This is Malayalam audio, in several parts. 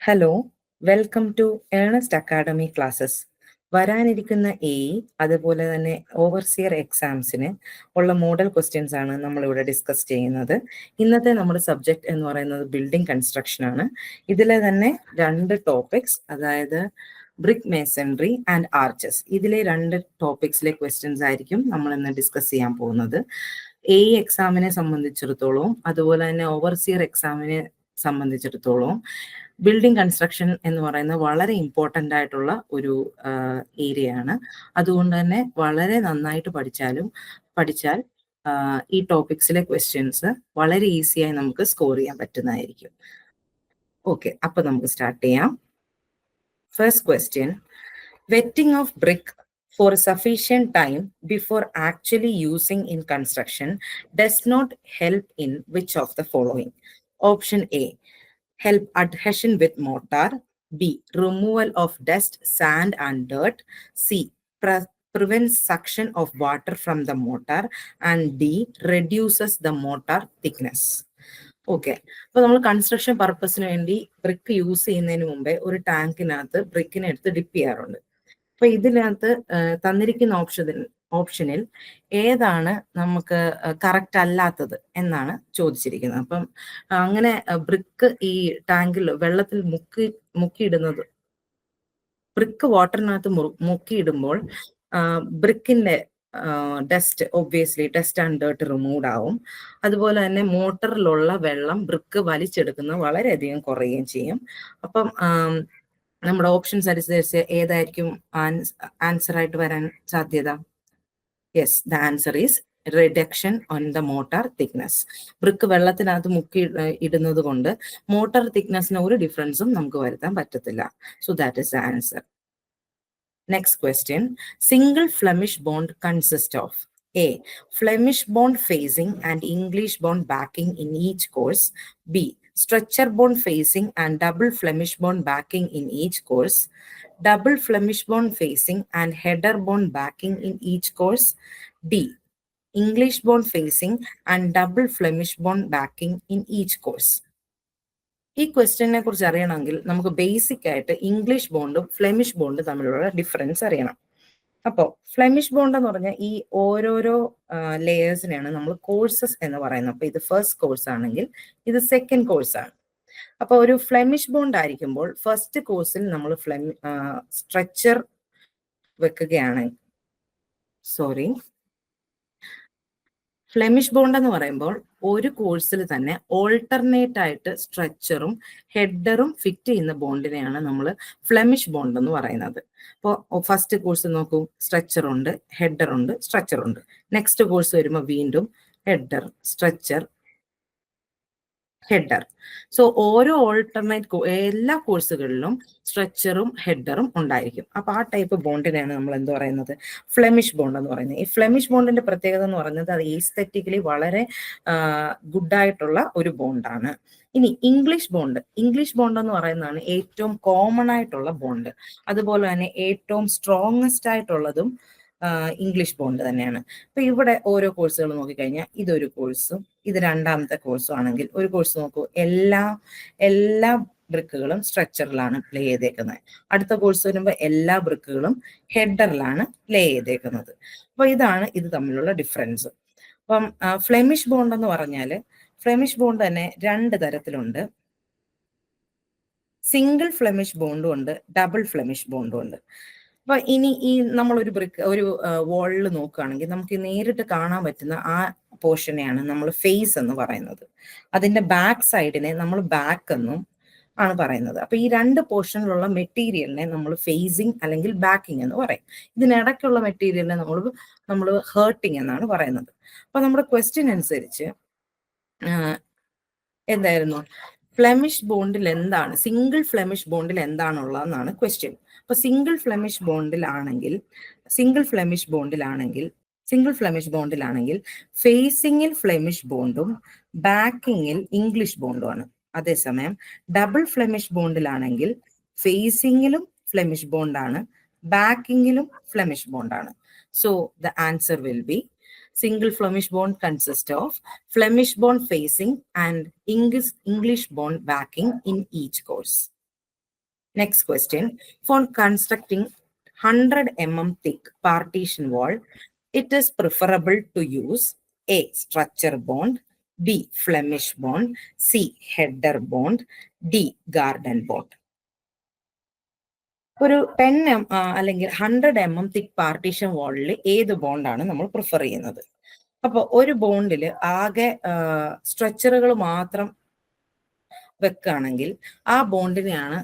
Hello, welcome to Ernest academy classes. വരാനിരിക്കുന്ന അതുപോലെ തന്നെ ഓവർസിയർ എക്സാംസിന് ഉള്ള മോഡൽ ക്വസ്റ്റ്യൻസ് ആണ് നമ്മളിവിടെ ഡിസ്കസ് ചെയ്യുന്നത്. ഇന്നത്തെ നമ്മുടെ സബ്ജക്റ്റ് എന്ന് പറയുന്നത് ബിൽഡിംഗ് കൺസ്ട്രക്ഷൻ ആണ്. ഇതിലെ തന്നെ രണ്ട് ടോപ്പിക്സ്, അതായത് ബ്രിക്ക് മേസൺറി ആൻഡ് ആർച്ചസ്, ഇതിലെ രണ്ട് ടോപ്പിക്സിലെ ക്വസ്റ്റ്യൻസ് ആയിരിക്കും നമ്മൾ ഇന്ന് ഡിസ്കസ് ചെയ്യാൻ പോകുന്നത്. എക്സാമിനെ സംബന്ധിച്ചിടത്തോളം, അതുപോലെ തന്നെ ഓവർസിയർ എക്സാമിനെ സംബന്ധിച്ചിടത്തോളം ബിൽഡിംഗ് കൺസ്ട്രക്ഷൻ എന്ന് പറയുന്നത് വളരെ ഇമ്പോർട്ടൻ്റ് ആയിട്ടുള്ള ഒരു ഏരിയ ആണ്. അതുകൊണ്ട് തന്നെ വളരെ നന്നായിട്ട് പഠിച്ചാൽ ഈ ടോപ്പിക്സിലെ ക്വസ്റ്റ്യൻസ് വളരെ ഈസിയായി നമുക്ക് സ്കോർ ചെയ്യാൻ പറ്റുന്നതായിരിക്കും. ഓക്കെ, അപ്പൊ നമുക്ക് സ്റ്റാർട്ട് ചെയ്യാം. First question: wetting of brick for a sufficient time before actually using in construction does not help in which of the following? Option A: help adhesion with mortar. B: removal of dust, sand and dirt. C: prevents suction of water from the mortar. And D: reduces the mortar thickness. Okay, അപ്പൊ നമ്മൾ കൺസ്ട്രക്ഷൻ പർപ്പസിന് വേണ്ടി ബ്രിക്ക് യൂസ് ചെയ്യുന്നതിന് മുമ്പേ ഒരു ടാങ്കിനകത്ത് ബ്രിക്കിനെ എടുത്ത് ഡിപ്പ് ചെയ്യാറുണ്ട്. അപ്പൊ ഇതിനകത്ത് തന്നിരിക്കുന്ന ഓപ്ഷനിൽ ഏതാണ് നമുക്ക് കറക്റ്റ് അല്ലാത്തത് എന്നാണ് ചോദിച്ചിരിക്കുന്നത്. അപ്പം അങ്ങനെ ബ്രിക്ക് ഈ ടാങ്കിൽ വെള്ളത്തിൽ മുക്കിയിടുന്നത്, ബ്രിക്ക് വാട്ടറിനകത്ത് മുക്കിയിടുമ്പോൾ ബ്രിക്കിന്റെ dust, obviously dust and dirt remove ആവും. അതുപോലെ തന്നെ മോട്ടറിലുള്ള വെള്ളം ബ്രിക്ക് വലിച്ചെടുക്കുന്നത് വളരെയധികം കുറയുകയും ചെയ്യും. അപ്പം നമ്മുടെ ഓപ്ഷൻസ് അനുസരിച്ച് ഏതായിരിക്കും ആൻസർ ആയിട്ട് വരാൻ സാധ്യത? Yes, the answer is reduction on the mortar thickness. Brick വെള്ളത്തിനകത്ത് ഇടുന്നത് കൊണ്ട് മോട്ടാർ തിക്നെസ്സിന് ഒരു ഡിഫറൻസും നമുക്ക് വരുത്താൻ പറ്റത്തില്ല. So that is the answer. Next question: single Flemish bond consist of A: Flemish bond facing and English bond backing in each course. B: stretcher bond facing and double Flemish bond backing in each course. Double Flemish bond facing and header bond backing in each course. D: English bond facing and double Flemish bond backing in each course. ഈ ക്വസ്റ്റ്യനെ കുറിച്ച് അറിയണമെങ്കിൽ നമുക്ക് ബേസിക് ആയിട്ട് ഇംഗ്ലീഷ് ബോണ്ടും ഫ്ലെമിഷ് ബോണ്ടും തമ്മിലുള്ള ഡിഫറൻസ് അറിയണം. അപ്പോൾ ഫ്ലെമിഷ് ബോണ്ട് എന്ന് പറഞ്ഞാൽ ഈ ഓരോരോ ലെയേഴ്സിനെയാണ് നമ്മൾ കോഴ്സസ് എന്ന് പറയുന്നത്. അപ്പൊ ഇത് ഫസ്റ്റ് കോഴ്സ് ആണെങ്കിൽ ഇത് സെക്കൻഡ് കോഴ്സ് ആണ്. അപ്പൊ ഒരു ഫ്ലെമിഷ് ബോണ്ട് ആയിരിക്കുമ്പോൾ ഫസ്റ്റ് കോഴ്സിൽ നമ്മൾ സ്ട്രക്ചർ വെക്കുകയാണ്. ഫ്ലെമിഷ് ബോണ്ട് എന്ന് പറയുമ്പോൾ ഒരു കോഴ്സിൽ തന്നെ ഓൾട്ടർനേറ്റ് ആയിട്ട് സ്ട്രക്ചറും ഹെഡറും ഫിറ്റ് ചെയ്യുന്ന ബോണ്ടിനെയാണ് നമ്മൾ ഫ്ലെമിഷ് ബോണ്ട് എന്ന് പറയുന്നത്. അപ്പോൾ ഫസ്റ്റ് കോഴ്സ് നോക്കൂ, സ്ട്രക്ചർ ഉണ്ട്, ഹെഡർ ഉണ്ട്, സ്ട്രക്ചർ ഉണ്ട്. നെക്സ്റ്റ് കോഴ്സ് വരുമ്പോൾ വീണ്ടും ഹെഡർ, സ്ട്രക്ചർ, ഹെഡർ. സോ ഓരോ എല്ലാ കോഴ്സുകളിലും സ്ട്രക്ചറും ഹെഡറും ഉണ്ടായിരിക്കും. അപ്പൊ ആ ടൈപ്പ് ബോണ്ടിനെയാണ് നമ്മൾ എന്ത് പറയുന്നത്? ഫ്ലെമിഷ് ബോണ്ട് എന്ന് പറയുന്നത്. ഈ ഫ്ലെമിഷ് ബോണ്ടിന്റെ പ്രത്യേകത എന്ന് പറയുന്നത് അത് ഈസ്തെറ്റിക്കലി വളരെ ഗുഡായിട്ടുള്ള ഒരു ബോണ്ടാണ്. ഇനി ഇംഗ്ലീഷ് ബോണ്ട് എന്ന് പറയുന്നതാണ് ഏറ്റവും കോമൺ ആയിട്ടുള്ള ബോണ്ട്. അതുപോലെ തന്നെ ഏറ്റവും സ്ട്രോങ്സ്റ്റ് ആയിട്ടുള്ളതും ഇംഗ്ലീഷ് ബോണ്ട് തന്നെയാണ്. അപ്പൊ ഇവിടെ ഓരോ കോഴ്സുകൾ നോക്കിക്കഴിഞ്ഞാൽ ഇതൊരു കോഴ്സും ഇത് രണ്ടാമത്തെ കോഴ്സും ആണെങ്കിൽ, ഒരു കോഴ്സ് നോക്കൂ, എല്ലാ ബ്രിക്കുകളും സ്ട്രക്ചറിലാണ് ലേ ചെയ്തേക്കുന്നത്. അടുത്ത കോഴ്സ് വരുമ്പോൾ എല്ലാ ബ്രിക്കുകളും ഹെഡറിലാണ് ലേ ചെയ്തേക്കുന്നത്. അപ്പൊ ഇതാണ് ഇത് തമ്മിലുള്ള ഡിഫറൻസ്. അപ്പം ഫ്ലെമിഷ് ബോണ്ട് എന്ന് പറഞ്ഞാൽ, ഫ്ലെമിഷ് ബോണ്ട് തന്നെ രണ്ട് തരത്തിലുണ്ട്. സിംഗിൾ ഫ്ലെമിഷ് ബോണ്ടും ഉണ്ട്, ഡബിൾ ഫ്ലെമിഷ് ബോണ്ടും ഉണ്ട്. അപ്പൊ ഇനി ഈ നമ്മളൊരു ഒരു വാളിൽ നോക്കുകയാണെങ്കിൽ നമുക്ക് നേരിട്ട് കാണാൻ പറ്റുന്ന ആ പോർഷനെയാണ് നമ്മൾ ഫേസ് എന്ന് പറയുന്നത്. അതിന്റെ ബാക്ക് സൈഡിനെ നമ്മൾ ബാക്ക് എന്നും ആണ് പറയുന്നത്. അപ്പൊ ഈ രണ്ട് പോർഷനിലുള്ള മെറ്റീരിയലിനെ നമ്മൾ ഫേസിങ് അല്ലെങ്കിൽ ബാക്കിംഗ് എന്ന് പറയും. ഇതിനിടയ്ക്കുള്ള മെറ്റീരിയലിനെ നമ്മൾ ഹേർട്ടിങ് എന്നാണ് പറയുന്നത്. അപ്പൊ നമ്മുടെ ക്വസ്റ്റ്യൻ അനുസരിച്ച് എന്തായിരുന്നു? ഫ്ലെമിഷ് ബോണ്ടിൽ എന്താണ്, സിംഗിൾ ഫ്ലെമിഷ് ബോണ്ടിൽ എന്താണുള്ളതെന്നാണ് ക്വസ്റ്റ്യൻ. അപ്പൊ സിംഗിൾ ഫ്ലെമിഷ് ബോണ്ടിലാണെങ്കിൽ ഫേസിങ്ങിൽ ഫ്ലെമിഷ് ബോണ്ടും ബാക്കിങ്ങിൽ ഇംഗ്ലീഷ് ബോണ്ടുമാണ്. അതേസമയം ഡബിൾ ഫ്ലെമിഷ് ബോണ്ടിലാണെങ്കിൽ ഫേസിങ്ങിലും ഫ്ലെമിഷ് ബോണ്ടാണ്, ബാക്കിങ്ങിലും ഫ്ലെമിഷ് ബോണ്ടാണ്. So the answer will be single Flemish bond consists of Flemish bond facing and English bond backing in each course. Next question. For constructing 100 mm thick partition wall, it is preferable to use A. Structure bond, B. Flemish bond, C. Header bond, D. Garden bond. ഒരു 10 അല്ലെങ്കിൽ 100 mm തിക്ക് പാർട്ടീഷൻ വാളിൽ ഏത് ബോണ്ടാണ് നമ്മൾ പ്രിഫർ ചെയ്യുന്നത്? അപ്പോൾ ഒരു ബോണ്ടിൽ ആകെ സ്ട്രക്ചറുകൾ മാത്രം വെക്കുകയാണെങ്കിൽ ആ ബോണ്ടിനെയാണ്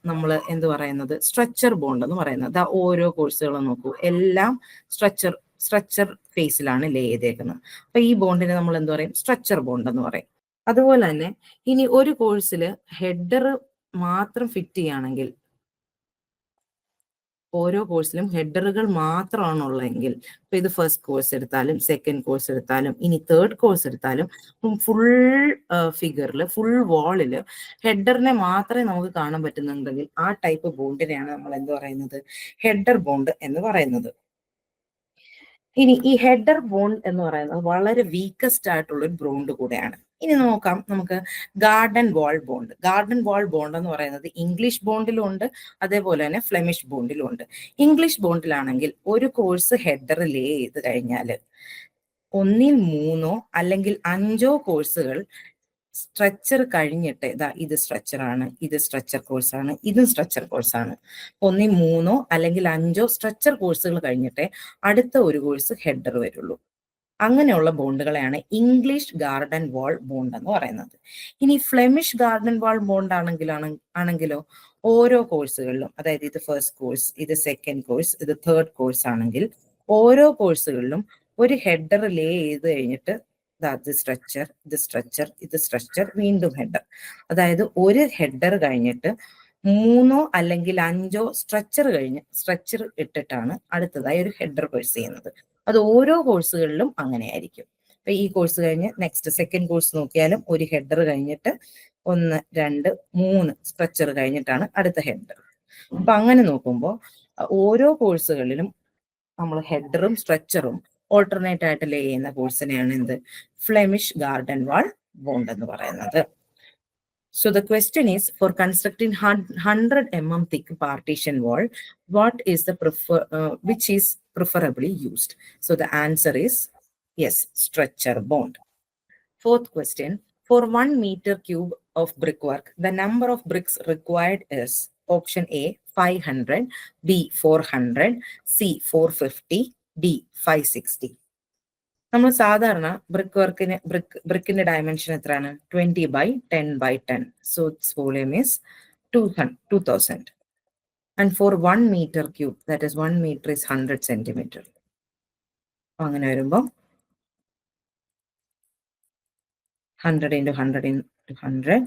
നമ്മൾ എന്ത് പറയുന്നത്, സ്ട്രക്ചർ ബോണ്ട് എന്ന് പറയുന്നത്. ഓരോ കോഴ്സുകളും നോക്കൂ, എല്ലാം സ്ട്രക്ചർ ഫേസിലാണ് ലേ ചെയ്തേക്കുന്നത്. അപ്പൊ ഈ ബോണ്ടിനെ നമ്മൾ എന്ത് പറയും? സ്ട്രക്ചർ ബോണ്ട് എന്ന് പറയും. അതുപോലെ തന്നെ ഇനി ഒരു കോഴ്സിൽ ഹെഡർ മാത്രം ഫിറ്റ് ചെയ്യുകയാണെങ്കിൽ, ഓരോ കോഴ്സിലും ഹെഡറുകൾ മാത്രമാണ് ഉള്ളതെങ്കിൽ, ഇപ്പൊ ഇത് ഫസ്റ്റ് കോഴ്സ് എടുത്താലും സെക്കൻഡ് കോഴ്സ് എടുത്താലും ഇനി തേർഡ് കോഴ്സ് എടുത്താലും ഫുൾ ഫിഗറിൽ ഫുൾ വാളില് ഹെഡറിനെ മാത്രമേ നമുക്ക് കാണാൻ പറ്റുന്നുണ്ടെങ്കിൽ ആ ടൈപ്പ് ബോണ്ടിനെയാണ് നമ്മൾ എന്ത് പറയുന്നത്? ഹെഡർ ബോണ്ട് എന്ന് പറയുന്നത്. ഇനി ഈ ഹെഡർ ബോണ്ട് എന്ന് പറയുന്നത് വളരെ വീക്കസ്റ്റ് ആയിട്ടുള്ള ഒരു ബോണ്ട് കൂടെയാണ്. ഇനി നോക്കാം നമുക്ക് ഗാർഡൻ വാൾ ബോണ്ട്. ഗാർഡൻ വാൾ ബോണ്ട് എന്ന് പറയുന്നത് ഇംഗ്ലീഷ് ബോണ്ടിലും ഉണ്ട്, അതേപോലെ തന്നെ ഫ്ലെമിഷ് ബോണ്ടിലും ഉണ്ട്. ഇംഗ്ലീഷ് ബോണ്ടിലാണെങ്കിൽ ഒരു കോഴ്സ് ഹെഡർ ലേ ചെയ്ത് കഴിഞ്ഞാൽ ഒന്നിൽ 3 അല്ലെങ്കിൽ 5 കോഴ്സുകൾ സ്ട്രക്ചർ കഴിഞ്ഞിട്ട്, ഇത് സ്ട്രക്ചർ ആണ്, ഇത് സ്ട്രക്ചർ കോഴ്സാണ്, ഇതും സ്ട്രക്ചർ കോഴ്സാണ്, ഒന്നിൽ 3 അല്ലെങ്കിൽ 5 സ്ട്രക്ചർ കോഴ്സുകൾ കഴിഞ്ഞിട്ടേ അടുത്ത ഒരു കോഴ്സ് ഹെഡർ വരുള്ളൂ. അങ്ങനെയുള്ള ബോണ്ടുകളെയാണ് ഇംഗ്ലീഷ് ഗാർഡൻ വാൾ ബോണ്ട് എന്ന് പറയുന്നത്. ഇനി ഫ്ലെമിഷ് ഗാർഡൻ വാൾ ബോണ്ട് ആണെങ്കിലോ ഓരോ കോഴ്സുകളിലും, അതായത് ഇത് ഫസ്റ്റ് കോഴ്സ്, ഇത് സെക്കൻഡ് കോഴ്സ്, ഇത് തേർഡ് കോഴ്സ് ആണെങ്കിൽ ഓരോ കോഴ്സുകളിലും ഒരു ഹെഡർ ലേ ചെയ്ത് കഴിഞ്ഞിട്ട് ഇത് സ്ട്രക്ചർ, ഇത് സ്ട്രക്ചർ, ഇത് സ്ട്രക്ചർ, വീണ്ടും ഹെഡർ. അതായത് ഒരു ഹെഡർ കഴിഞ്ഞിട്ട് 3 അല്ലെങ്കിൽ 5 സ്ട്രക്ചർ ഇട്ടിട്ടാണ് അടുത്തതായി ഒരു ഹെഡർ കോഴ്സ് ചെയ്യുന്നത്. അത് ഓരോ കോഴ്സുകളിലും അങ്ങനെയായിരിക്കും. അപ്പൊ ഈ കോഴ്സ് കഴിഞ്ഞ് നെക്സ്റ്റ് സെക്കൻഡ് കോഴ്സ് നോക്കിയാലും ഒരു ഹെഡർ കഴിഞ്ഞിട്ട് 1, 2, 3 സ്ട്രക്ചർ കഴിഞ്ഞിട്ടാണ് അടുത്ത ഹെഡർ. അപ്പൊ അങ്ങനെ നോക്കുമ്പോൾ ഓരോ കോഴ്സുകളിലും നമ്മൾ ഹെഡറും സ്ട്രക്ചറും ഓൾട്ടർനേറ്റ് ആയിട്ട് ലേ ചെയ്യുന്ന കോഴ്സിനെയാണ് എന്ത്? ഫ്ലെമിഷ് ഗാർഡൻ വാൾ ബോണ്ട് എന്ന് പറയുന്നത്. So the question is, for constructing 100 mm thick partition wall, what is the which is preferably used? So the answer is yes, structure bond. Fourth question, for 1 meter cube of brickwork, the number of bricks required is option A 500, B 400, C 450, D 560. നമ്മൾ സാധാരണ ബ്രിക്കിന്റെ ഡയമെൻഷൻ എത്രയാണ്? 20x10x10. So its volume is 2000. And for 1 meter cube, that is 1 meter is 100 centimeter. അങ്ങനെ വരുമ്പോൾ 100 into 100 into 100,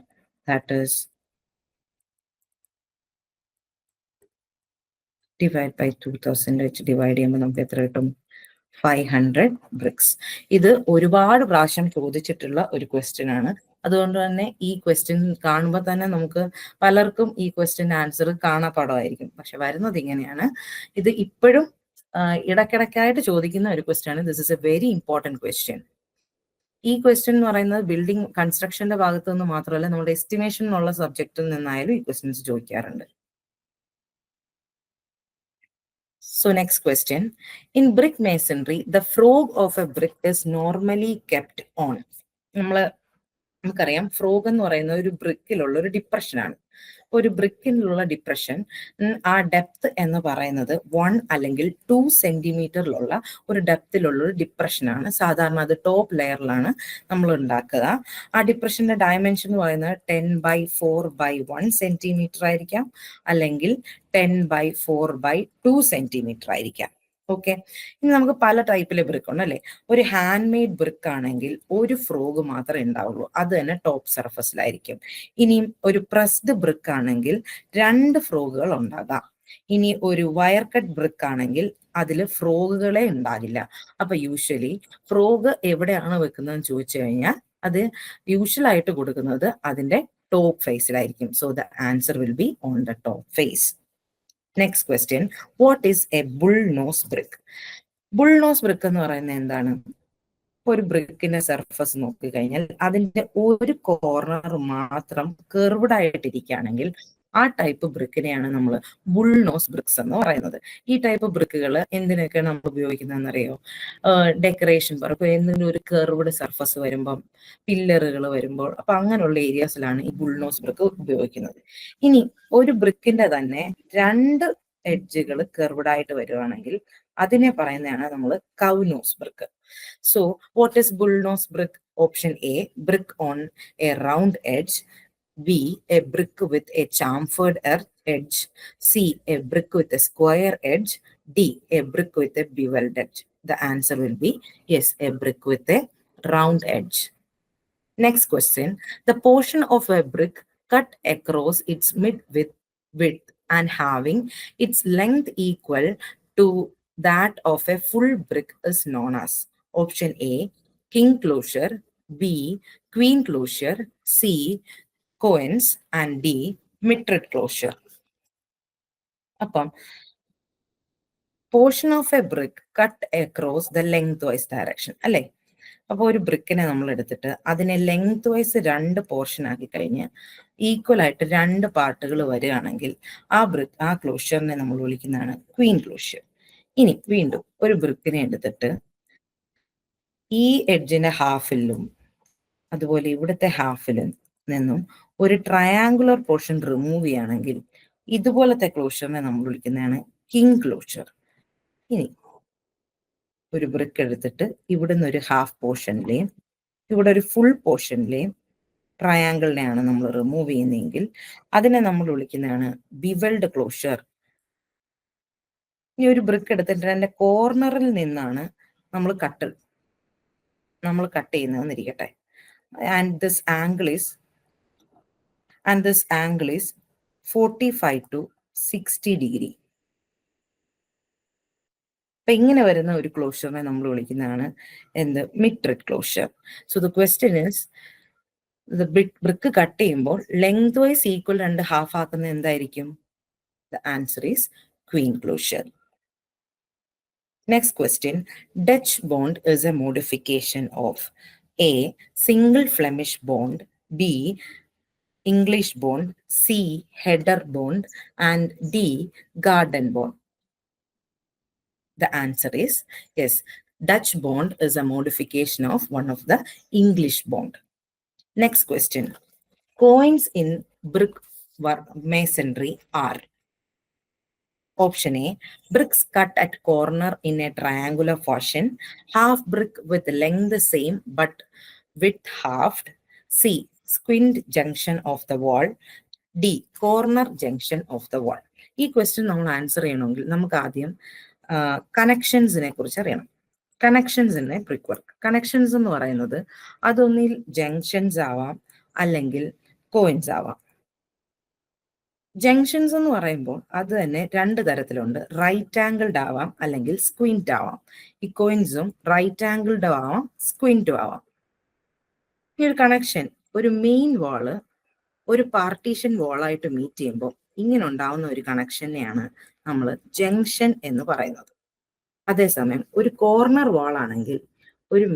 that is divide by 2000 വെച്ച് ഡിവൈഡ് ചെയ്യുമ്പോൾ നമുക്ക് എത്ര കിട്ടും? 500 ബ്രിക്സ്. ഇത് ഒരുപാട് പ്രാവശ്യം ചോദിച്ചിട്ടുള്ള ഒരു ക്വസ്റ്റ്യൻ ആണ്. അതുകൊണ്ട് തന്നെ ഈ ക്വസ്റ്റ്യൻ കാണുമ്പോൾ തന്നെ നമുക്ക് പലർക്കും ഈ ക്വസ്റ്റ്യൻ ആൻസർ കാണാപ്പാടമായിരിക്കും. പക്ഷെ വരുന്നത് ഇങ്ങനെയാണ്. ഇത് ഇപ്പോഴും ഇടയ്ക്കിടയ്ക്കായിട്ട് ചോദിക്കുന്ന ഒരു ക്വസ്റ്റ്യൻ ആണ്. This is A very important question. ഈ ക്വസ്റ്റ്യൻ എന്ന് പറയുന്നത് ബിൽഡിംഗ് കൺസ്ട്രക്ഷന്റെ ഭാഗത്തു നിന്ന് മാത്രമല്ല, നമ്മുടെ എസ്റ്റിമേഷൻ എന്നുള്ള സബ്ജക്റ്റിൽ നിന്നായാലും ഈ ക്വസ്റ്റ്യൻസ് ചോദിക്കാറുണ്ട്. So next question. In brick masonry, the frog of a brick is normally kept on. നമുക്കറിയാം ഫ്രോഗ് എന്ന് പറയുന്ന ഒരു ബ്രിക്കിലുള്ള ഒരു ഡിപ്രഷനാണ്. ഒരു ബ്രിക്കിലുള്ള ഡിപ്രഷൻ, ആ ഡെപ്ത് എന്ന് പറയുന്നത് 1 അല്ലെങ്കിൽ 2 സെന്റിമീറ്ററിലുള്ള ഒരു ഡെപ്തിലുള്ള ഒരു ഡിപ്രഷനാണ്. സാധാരണ അത് ടോപ്പ് ലെയറിലാണ് നമ്മൾ ഉണ്ടാക്കുക. ആ ഡിപ്രഷന്റെ ഡയമെൻഷൻ എന്ന് പറയുന്നത് 10x4/1 സെന്റിമീറ്റർ ആയിരിക്കാം, അല്ലെങ്കിൽ 10x4/2 സെന്റിമീറ്റർ ആയിരിക്കാം. ഓക്കെ, ഇനി നമുക്ക് പല ടൈപ്പിലെ ബ്രിക്ക് ഉണ്ട് അല്ലെ. ഒരു ഹാൻഡ് മെയ്ഡ് ബ്രിക്ക് ആണെങ്കിൽ ഒരു ഫ്രോഗ് മാത്രമേ ഉണ്ടാവുള്ളൂ, അത് തന്നെ ടോപ്പ് സർഫസിലായിരിക്കും. ഇനിയും ഒരു പ്രസ്ഡ് ബ്രിക്ക് ആണെങ്കിൽ 2 ഫ്രോഗുകൾ ഉണ്ടാകാം. ഇനി ഒരു വയർ കട്ട് ബ്രിക്ക് ആണെങ്കിൽ അതിൽ ഫ്രോഗുകളെ ഉണ്ടാകില്ല. അപ്പൊ യൂഷ്വലി ഫ്രോഗ് എവിടെയാണ് വെക്കുന്നതെന്ന് ചോദിച്ചു കഴിഞ്ഞാൽ അത് യൂഷ്വലായിട്ട് കൊടുക്കുന്നത് അതിന്റെ ടോപ്പ് ഫേസിലായിരിക്കും. So the answer will be on the top face. Next question, what is a bull nose brick? Bull nose brick എന്ന് പറയുന്നത് എന്താണ്? ഒരു ബ്രിക്കിന്റെ സർഫസ് നോക്കി കഴിഞ്ഞാൽ അതിന്റെ ഒരു കോർണർ മാത്രം കർവ്ഡ് ആയിട്ടിരിക്കുകയാണെങ്കിൽ ആ ടൈപ്പ് ബ്രിക്കിനെയാണ് നമ്മൾ ബുൾ നോസ് ബ്രിക്സ് എന്ന് പറയുന്നത്. ഈ ടൈപ്പ് ബ്രിക്കുകൾ എന്തിനൊക്കെ നമ്മൾ ഉപയോഗിക്കുന്നതെന്നറിയോ? ഡെക്കറേഷൻ പറയും, എന്തെങ്കിലും ഒരു കർവ്ഡ് സർഫസ് വരുമ്പം, പില്ലറുകൾ വരുമ്പോൾ, അപ്പൊ അങ്ങനെയുള്ള ഏരിയാസിലാണ് ഈ ബുൾ നോസ് ബ്രിക്ക് ഉപയോഗിക്കുന്നത്. ഇനി ഒരു ബ്രിക്കിന്റെ തന്നെ 2 എഡ്ജുകൾ കർവ്ഡ് ആയിട്ട് വരുവാണെങ്കിൽ അതിനെ പറയുന്നതാണ് നമ്മൾ cow nose brick. So what is bull nose brick? Option A, brick on a round edge. B, a brick with a chamfered edge. C, a brick with a square edge. D, a brick with a beveled edge. The answer will be yes, a brick with a round edge. Next question. The portion of a brick cut across its width and having its length equal to that of a full brick is known as. Option A, king closure. B, queen closure. C, coins. And D, mitred closure. അപ്പം portion of A brick cut across the length vice direction അല്ലേ? അപ്പോൾ ഒരു ബ്രിക്കിനെ നമ്മൾ എടുത്തിട്ട് അതിനെ ലെങ്ത് വൈസ് 2 പോർഷൻ ആക്കി കഴിഞ്ഞ് ഈക്വൽ ആയിട്ട് 2 പാർട്ടുകൾ വരികയാണെങ്കിൽ ആ ക്ലോഷറിനെ നമ്മൾ വിളിക്കുന്നതാണ് ക്വീൻ ക്ലോഷർ. ഇനി വീണ്ടും ഒരു ബ്രിക്കിനെ എടുത്തിട്ട് ഈ എഡ്ജിന്റെ ഹാഫിലും അതുപോലെ ഇവിടുത്തെ ഹാഫിലും നിന്നും ഒരു ട്രയാങ്കുലർ പോർഷൻ റിമൂവ് ചെയ്യുകയാണെങ്കിൽ ഇതുപോലത്തെ ക്ലോഷറിനെ നമ്മൾ വിളിക്കുന്നതാണ് കിങ് ക്ലോഷർ. ഇനി ഒരു ബ്രിക്ക് എടുത്തിട്ട് ഇവിടുന്ന് ഒരു ഹാഫ് പോർഷനിലെയും ഇവിടെ ഒരു ഫുൾ പോർഷനിലെയും ട്രയാങ്കിളിനെയാണ് നമ്മൾ റിമൂവ് ചെയ്യുന്നതെങ്കിൽ അതിനെ നമ്മൾ വിളിക്കുന്നതാണ് ബിവൽഡ് ക്ലോഷർ. ഇനി ഒരു ബ്രിക്ക് എടുത്തിട്ട് അതിന്റെ കോർണറിൽ നിന്നാണ് നമ്മൾ കട്ട് ചെയ്യുന്നതെന്നിരിക്കട്ടെ. And this angle is 45 to 60 degree. അപ്പൊ ഇങ്ങനെ വരുന്ന ഒരു ക്ലോഷറിനെ നമ്മൾ വിളിക്കുന്നതാണ് എന്ത്? Mitred closure. So the question is, brick cut ചെയ്യുമ്പോൾ ലെങ്ത് വൈസ് ഈക്വൽ 2 ഹാഫ് ആക്കുന്നത് എന്തായിരിക്കും? The answer is queen closure. Next question. Dutch bond is a modification of A, single Flemish bond. B, English bond. C, header bond. And D, garden bond. The answer is yes, Dutch bond is a modification of one of the English bond. Next question. Coins in brick masonry are. Option A, bricks cut at corner in a triangular fashion, half brick with length same but width halved. C, squint junction of the wall. D, corner junction of the wall. ഈ ക്വസ്റ്റ്യൻ നമ്മൾ ആൻസർ ചെയ്യണമെങ്കിൽ നമുക്ക് ആദ്യം കണക്ഷൻസിനെ കുറിച്ച് അറിയണം. Connections in A brick work. Connections എന്ന് പറയുന്നത് അതൊന്നിൽ ജംഗ്ഷൻസ് ആവാം അല്ലെങ്കിൽ കോയിൻസ് ആവാം. ജംഗ്ഷൻസ് എന്ന് പറയുമ്പോൾ അത് തന്നെ 2 തരത്തിലുണ്ട്. റൈറ്റ് ആംഗിൾഡ് ആവാം അല്ലെങ്കിൽ സ്ക്വിൻറ്റ് ആവാം. ഈ കോയിൻസും റൈറ്റ് ആംഗിൾഡ് ആവാം, സ്ക്വിൻറ്റും ആവാം. ഈ ഒരു കണക്ഷൻ ഒരു മെയിൻ വാള് ഒരു പാർട്ടീഷൻ വാളായിട്ട് മീറ്റ് ചെയ്യുമ്പോൾ ഇങ്ങനെ ഉണ്ടാവുന്ന ഒരു കണക്ഷനെയാണ് നമ്മൾ ജംഗ്ഷൻ എന്ന് പറയുന്നത്. അതേസമയം ഒരു കോർണർ വാൾ ആണെങ്കിൽ ഒരു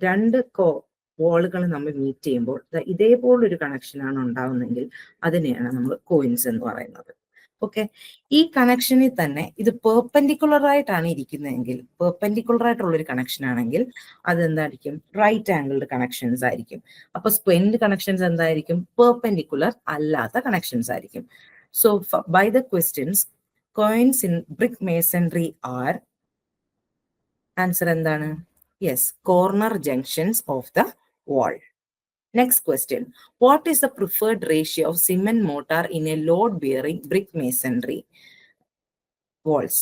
2 വാളുകൾ നമ്മൾ മീറ്റ് ചെയ്യുമ്പോൾ ഇതേപോലൊരു കണക്ഷനാണ് ഉണ്ടാവുന്നതെങ്കിൽ അതിനെയാണ് നമ്മൾ കോയിൻസ് എന്ന് പറയുന്നത്. ഓക്കെ, ഈ കണക്ഷനിൽ തന്നെ ഇത് പെർപെൻഡിക്കുലർ ആയിട്ടാണ് ഇരിക്കുന്നതെങ്കിൽ, പെർപെൻഡിക്കുലർ ആയിട്ടുള്ള ഒരു കണക്ഷൻ ആണെങ്കിൽ അതെന്തായിരിക്കും? റൈറ്റ് ആംഗിൾഡ് കണക്ഷൻസ് ആയിരിക്കും. അപ്പൊ സ്ക്വന്റ് കണക്ഷൻസ് എന്തായിരിക്കും? പെർപെൻഡിക്കുലർ അല്ലാത്ത കണക്ഷൻസ് ആയിരിക്കും. So by the questions, quoins in brick masonry are, answer എന്താണ്? Yes, corner junctions of the wall. Next question. What is the preferred ratio of cement mortar in a load bearing brick masonry walls?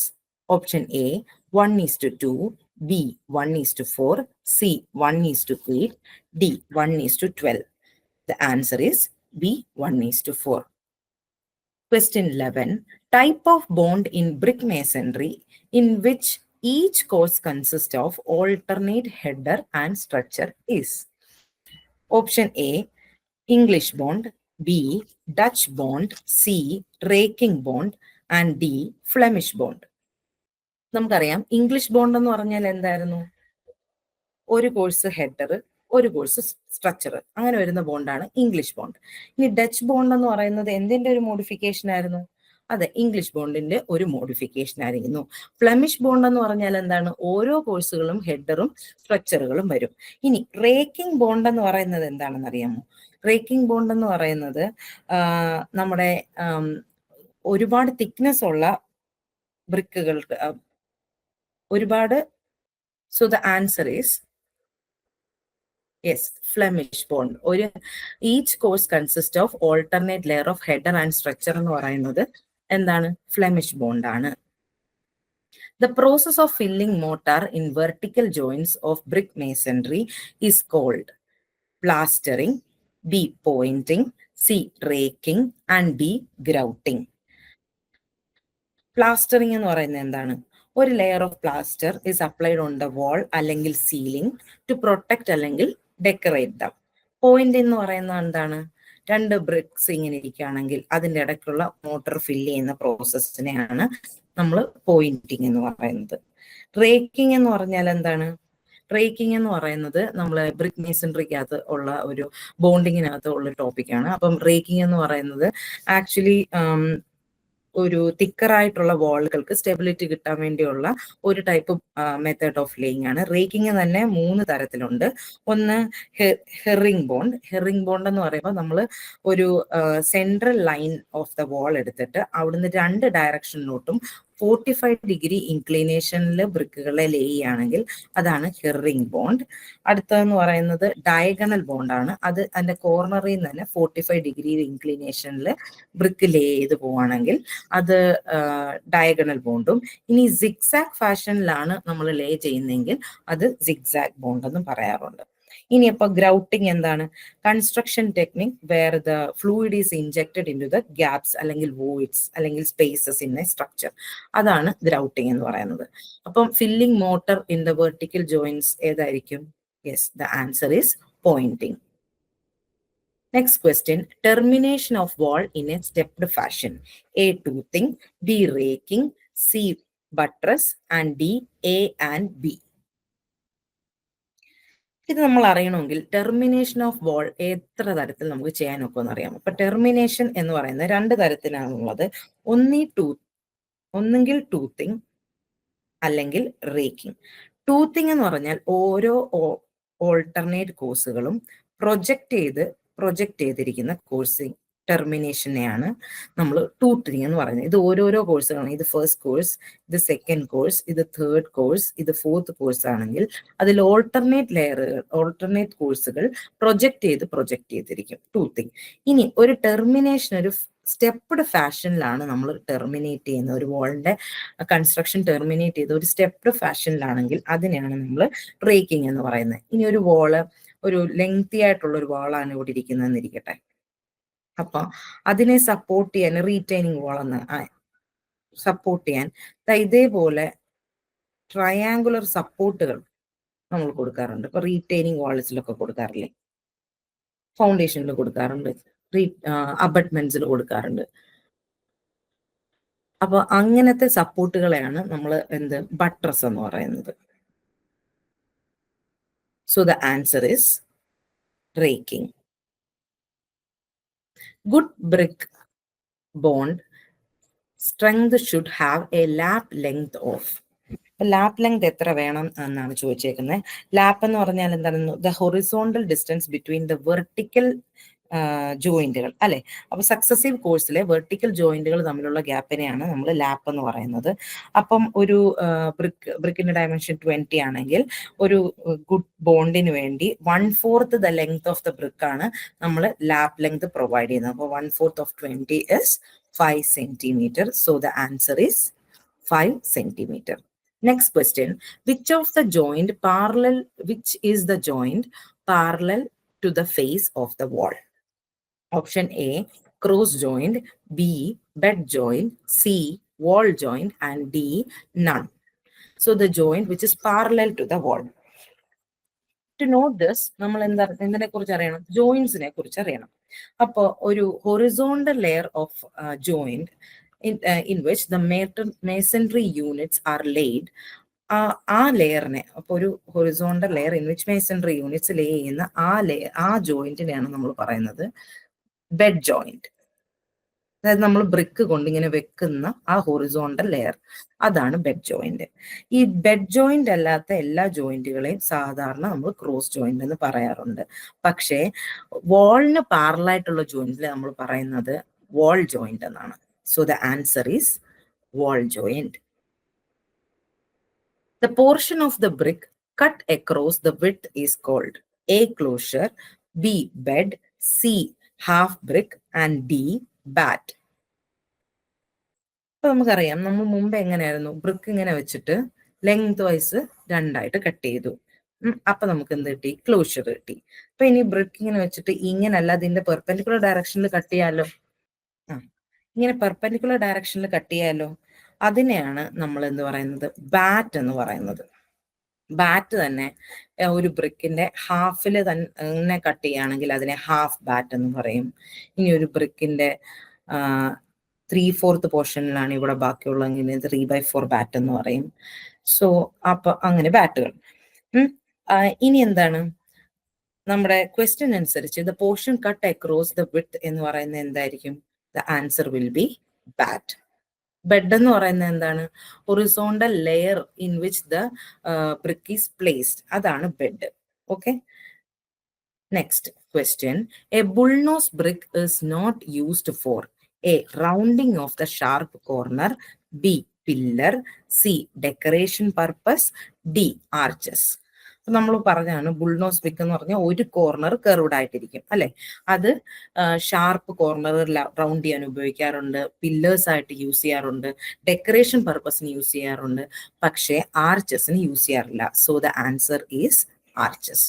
Option A, 1:2. B, 1:4. C, 1:8. D, 1:12. The answer is B, 1:4. Question 11. Type of bond in brick masonry in which each course consists of alternate header and structure is. Option A, English bond. B, Dutch bond. C, raking bond. And D, Flemish bond. നമുക്കറിയാം ഇംഗ്ലീഷ് ബോണ്ട് എന്ന് പറഞ്ഞാൽ എന്തായിരുന്നു? ഒരു കോഴ്സ് ഹെഡർ, ഒരു കോഴ്സ് സ്ട്രക്ചർ. അങ്ങനെ വരുന്ന ബോണ്ടാണ് ഇംഗ്ലീഷ് ബോണ്ട്. ഇനി ഡച്ച് ബോണ്ട് എന്ന് പറയുന്നത് എന്തിന്റെ ഒരു മോഡിഫിക്കേഷൻ ആയിരുന്നു? അതെ, ഇംഗ്ലീഷ് ബോണ്ടിന്റെ ഒരു മോഡിഫിക്കേഷൻ ആയിരുന്നു. ഫ്ലെമിഷ് ബോണ്ട് എന്ന് പറഞ്ഞാൽ എന്താണ്? ഓരോ കോഴ്സുകളും ഹെഡറും സ്ട്രക്ചറുകളും വരും. ഇനി റേക്കിംഗ് ബോണ്ട് എന്ന് പറയുന്നത് എന്താണെന്ന് അറിയാമോ? റേക്കിംഗ് ബോണ്ട് എന്ന് പറയുന്നത് നമ്മുടെ ഒരുപാട് തിക്നെസ് ഉള്ള ബ്രിക്കുകൾക്ക് ഒരുപാട്. So the answer is yes, Flemish bond. Each course consist of alternate layer of header and structure എന്ന് പറയുന്നത് എന്താണ്? ഫ്ലെമിഷ് ബോണ്ട് ആണ്. The process of filling mortar in vertical joints of brick masonry is called plastering, B. pointing, C. raking, and D. grouting. Plastering എന്ന് പറയുന്നത് എന്താണ്? ഒരു layer of plaster is applied on the wall അല്ലെങ്കിൽ സീലിംഗ് ടു പ്രൊട്ടക്ട് അല്ലെങ്കിൽ ഡെക്കറേറ്റ് ദം. പോയിന്റ് എന്ന് പറയുന്നത് എന്താണ്? രണ്ട് ബ്രിക്സ് ഇങ്ങനെ ഇരിക്കുകയാണെങ്കിൽ അതിൻ്റെ ഇടയ്ക്കുള്ള മോട്ടർ ഫില്ല് ചെയ്യുന്ന പ്രോസസ്സിനെയാണ് നമ്മൾ പോയിന്റിങ് എന്ന് പറയുന്നത്. റേക്കിംഗ് എന്ന് പറഞ്ഞാൽ എന്താണ്? റേക്കിംഗ് എന്ന് പറയുന്നത് നമ്മൾ ബ്രിക്ക് മേസൺറിക്കകത്ത് ഉള്ള ഒരു ബോണ്ടിങ്ങിനകത്ത് ഉള്ള ടോപ്പിക്കാണ്. അപ്പം റേക്കിംഗ് എന്ന് പറയുന്നത് ആക്ച്വലി ഒരു തിക്കറായിട്ടുള്ള വാളുകൾക്ക് സ്റ്റെബിലിറ്റി കിട്ടാൻ വേണ്ടിയുള്ള ഒരു ടൈപ്പ് മെത്തേഡ് ഓഫ് ലേയിങ് ആണ്. റേക്കിംഗ് തന്നെ 3 തരത്തിലുണ്ട്. ഒന്ന് ഹെറിംഗ് ബോണ്ട്. ഹെറിംഗ് ബോണ്ട് എന്ന് പറയുമ്പോൾ നമ്മൾ ഒരു central line of the wall എടുത്തിട്ട് അവിടുന്ന് 2 ഡയറക്ഷനിലോട്ടും 45 ഡിഗ്രി ഇൻക്ലിനേഷനിൽ ബ്രിക്കുകളെ ലേ ചെയ്യുകയാണെങ്കിൽ അതാണ് ഹെറിംഗ് ബോണ്ട്. അടുത്തതെന്ന് പറയുന്നത് ഡയഗണൽ ബോണ്ടാണ്. അത് അതിന്റെ കോർണറിൽ നിന്ന് തന്നെ 45 ഡിഗ്രി ഇൻക്ലിനേഷനിൽ ബ്രിക്ക് ലേ ചെയ്ത് പോവുകയാണെങ്കിൽ അത് ഡയഗണൽ ബോണ്ടും. ഇനി സിഗ്സാഗ് ഫാഷനിലാണ് നമ്മൾ ലേ ചെയ്യുന്നതെങ്കിൽ അത് സിഗ്സാഗ് ബോണ്ട് എന്നും പറയാറുണ്ട്. ഇനി അപ്പൊ ഗ്രൗട്ടിംഗ് എന്താണ്? Construction technique where the fluid is injected in to the gaps അല്ലെങ്കിൽ വോയിഡ്സ് അല്ലെങ്കിൽ സ്പേസസ് ഇൻ എ സ്ട്രക്ചർ. അതാണ് ഗ്രൗട്ടിംഗ് എന്ന് പറയുന്നത്. അപ്പം filling mortar in the vertical joints ഏതായിരിക്കും? Yes, the answer is pointing. Next question, termination of wall in a stepped fashion. A. toothing, B. raking, C. buttress, and D. A and B. ഇത് നമ്മൾ അറിയണമെങ്കിൽ ടെർമിനേഷൻ ഓഫ് വാൾ എത്ര തരത്തിൽ നമുക്ക് ചെയ്യാൻ ഒക്കുമെന്ന് അറിയാം. അപ്പൊ ടെർമിനേഷൻ എന്ന് പറയുന്നത് 2 തരത്തിലാണുള്ളത്. ഒന്നുകിൽ ടൂത്തിങ് അല്ലെങ്കിൽ റേക്കിംഗ്. ടൂത്തിങ് എന്ന് പറഞ്ഞാൽ ഓരോ ഓൾട്ടർനേറ്റ് കോഴ്സുകളും പ്രൊജക്ട് ചെയ്തിരിക്കുന്ന കോഴ്സിങ് ടെർമിനേഷനെയാണ് നമ്മൾ ടൂത്തിങ് എന്ന് പറയുന്നത്. ഇത് ഓരോരോ കോഴ്സുകളാണ്. ഇത് ഫസ്റ്റ് കോഴ്സ്, ഇത് സെക്കൻഡ് കോഴ്സ്, ഇത് തേർഡ് കോഴ്സ്, ഇത് ഫോർത്ത് കോഴ്സ് ആണെങ്കിൽ അതിൽ ഓൾട്ടർനേറ്റ് കോഴ്സുകൾ പ്രൊജക്ട് ചെയ്തിരിക്കും ടൂത്തിങ്. ഇനി ഒരു ടെർമിനേഷൻ ഒരു സ്റ്റെപ്പ്ഡ് ഫാഷനിലാണ് നമ്മൾ ടെർമിനേറ്റ് ചെയ്യുന്നത്. ഒരു വാളിന്റെ കൺസ്ട്രക്ഷൻ ടെർമിനേറ്റ് ചെയ്ത് ഒരു സ്റ്റെപ്പ്ഡ് ഫാഷനിലാണെങ്കിൽ അതിനെയാണ് നമ്മൾ റേക്കിംഗ് എന്ന് പറയുന്നത്. ഇനി ഒരു വാള് ഒരു ലെങ്തി ആയിട്ടുള്ള ഒരു വാളാണ് ഇവിടെ ഇരിക്കുന്നതെന്ന് ഇരിക്കട്ടെ. അപ്പൊ അതിനെ സപ്പോർട്ട് ചെയ്യാൻ റീറ്റൈനിങ് വാൾ എന്ന് സപ്പോർട്ട് ചെയ്യാൻ ഇതേപോലെ ട്രയാങ്കുലർ സപ്പോർട്ടുകൾ നമ്മൾ കൊടുക്കാറുണ്ട്. ഇപ്പൊ റീറ്റൈനിങ് വാൾസിലൊക്കെ കൊടുക്കാറില്ലേ, ഫൗണ്ടേഷനിൽ കൊടുക്കാറുണ്ട്, അബട്ട്മെന്റ്സിൽ കൊടുക്കാറുണ്ട്. അപ്പൊ അങ്ങനത്തെ സപ്പോർട്ടുകളെയാണ് നമ്മൾ ബട്ട്രസ് എന്ന് പറയുന്നത്. So the answer is raking. Good brick bond strength should have a lap length of. Lap length എത്ര വേണം എന്നാണ് ചോദിച്ചേക്കുന്നത്. ലാപ്പ് എന്ന് പറഞ്ഞാൽ എന്താണ്? The horizontal distance between the vertical ജോയിന്റുകൾ അല്ലെ. അപ്പൊ സക്സസീവ് കോഴ്സിലെ വെർട്ടിക്കൽ ജോയിന്റുകൾ തമ്മിലുള്ള ഗ്യാപ്പിനെയാണ് നമ്മൾ ലാപ്പ് എന്ന് പറയുന്നത്. അപ്പം ഒരു ബ്രിക്കിന്റെ ഡയമെൻഷൻ 20 ആണെങ്കിൽ ഒരു ഗുഡ് ബോണ്ടിന് വേണ്ടി 1/4 the length of the brick ആണ് നമ്മൾ ലാപ്പ് ലെങ്ത് പ്രൊവൈഡ് ചെയ്യുന്നത്. അപ്പോൾ 1/4 of 20 is 5 centimeter. So the answer is 5 centimeter. Next question, which is the joint parallel to the face of the wall? Option A, cross joint, B, bed joint, C, wall joint, and D, none. So the joint which is parallel to the wall. To note this, നമ്മൾ എന്തിനെ കുറിച്ച് അറിയണം? ജോയിന്റ്സിനെ കുറിച്ച് അറിയണം. അപ്പോൾ ഒരു horizontal layer of joint in which the masonry units are laid ആ ലെയറിനെ, അപ്പൊ ഒരു horizontal layer in which masonry units lay ചെയ്യുന്ന ആ ജോയിന്റിനെയാണ് നമ്മൾ പറയുന്നത് ബെഡ് ജോയിന്റ്. അതായത് നമ്മൾ ബ്രിക്ക് കൊണ്ട് ഇങ്ങനെ വെക്കുന്ന ആ ഹൊറിസോണ്ടൽ ലെയർ, അതാണ് ബെഡ് ജോയിന്റ്. ഈ ബെഡ് ജോയിന്റ് അല്ലാത്ത എല്ലാ ജോയിന്റുകളെയും സാധാരണ നമ്മൾ ക്രോസ് ജോയിന്റ് എന്ന് പറയാറുണ്ട്. പക്ഷേ വാളിന് പാരലായിട്ടുള്ള ജോയിന്റിൽ നമ്മൾ പറയുന്നത് വാൾ ജോയിന്റ് എന്നാണ്. So the answer is wall joint. The portion of the brick cut across the width is called A. Closure, B. Bed, C. Half brick, and D. Bat. അപ്പൊ നമുക്കറിയാം നമ്മൾ മുമ്പ് എങ്ങനെയായിരുന്നു, ബ്രിക്ക് ഇങ്ങനെ വെച്ചിട്ട് ലെങ്ത് വൈസ് രണ്ടായിട്ട് കട്ട് ചെയ്തു. അപ്പൊ നമുക്ക് എന്ത് കിട്ടി? ക്ലോഷർ കിട്ടി. അപ്പൊ ഇനി ബ്രിക്ക് ഇങ്ങനെ വെച്ചിട്ട് ഇങ്ങനല്ല, അതിന്റെ പെർപെൻഡിക്കുലർ ഡയറക്ഷനിൽ കട്ട് ചെയ്യാലോ. ഇങ്ങനെ പെർപെൻഡിക്കുലർ ഡയറക്ഷനിൽ കട്ട് ചെയ്യാലോ. അതിനെയാണ് നമ്മൾ എന്ത് പറയുന്നത്? ബാറ്റ് എന്ന് പറയുന്നത്. ബാറ്റ് തന്നെ ഒരു ബ്രിക്കിന്റെ ഹാഫില് തന്നെ കട്ട് ചെയ്യുകയാണെങ്കിൽ അതിനെ ഹാഫ് ബാറ്റ് എന്ന് പറയും. ഇനി ഒരു ബ്രിക്കിന്റെ 3/4 പോർഷനിലാണ് ഇവിടെ ബാക്കിയുള്ളതെങ്കിൽ 3/4 ബാറ്റ് എന്ന് പറയും. സോ അപ്പൊ അങ്ങനെ ബാറ്റുകൾ. ഇനി എന്താണ് നമ്മുടെ ക്വസ്റ്റ്യൻ അനുസരിച്ച് the portion cut across the width എന്ന് പറയുന്നത് എന്തായിരിക്കും? The answer will be bat. Bed എന്ന് പറയുന്നത് എന്താണ്? Horizontal layer in which the brick is placed, അതാണ് bed. Okay. Next question. A bullnose brick is not used for a rounding of the sharp corner, B pillar, C decoration purpose, D arches. നമ്മൾ പറഞ്ഞാണ് ബുൾനോസ് ബ്രിക്ക് എന്ന് പറഞ്ഞാൽ ഒരു കോർണർ കർവ്ഡ് ആയിട്ടിരിക്കും അല്ലെ. അത് ഷാർപ്പ് കോർണർ റൗണ്ട് ചെയ്യാൻ ഉപയോഗിക്കാറുണ്ട്, പില്ലേഴ്സ് ആയിട്ട് യൂസ് ചെയ്യാറുണ്ട്, ഡെക്കറേഷൻ പർപ്പസിന് യൂസ് ചെയ്യാറുണ്ട്, പക്ഷേ ആർച്ചസിന് യൂസ് ചെയ്യാറില്ല. So the answer is arches.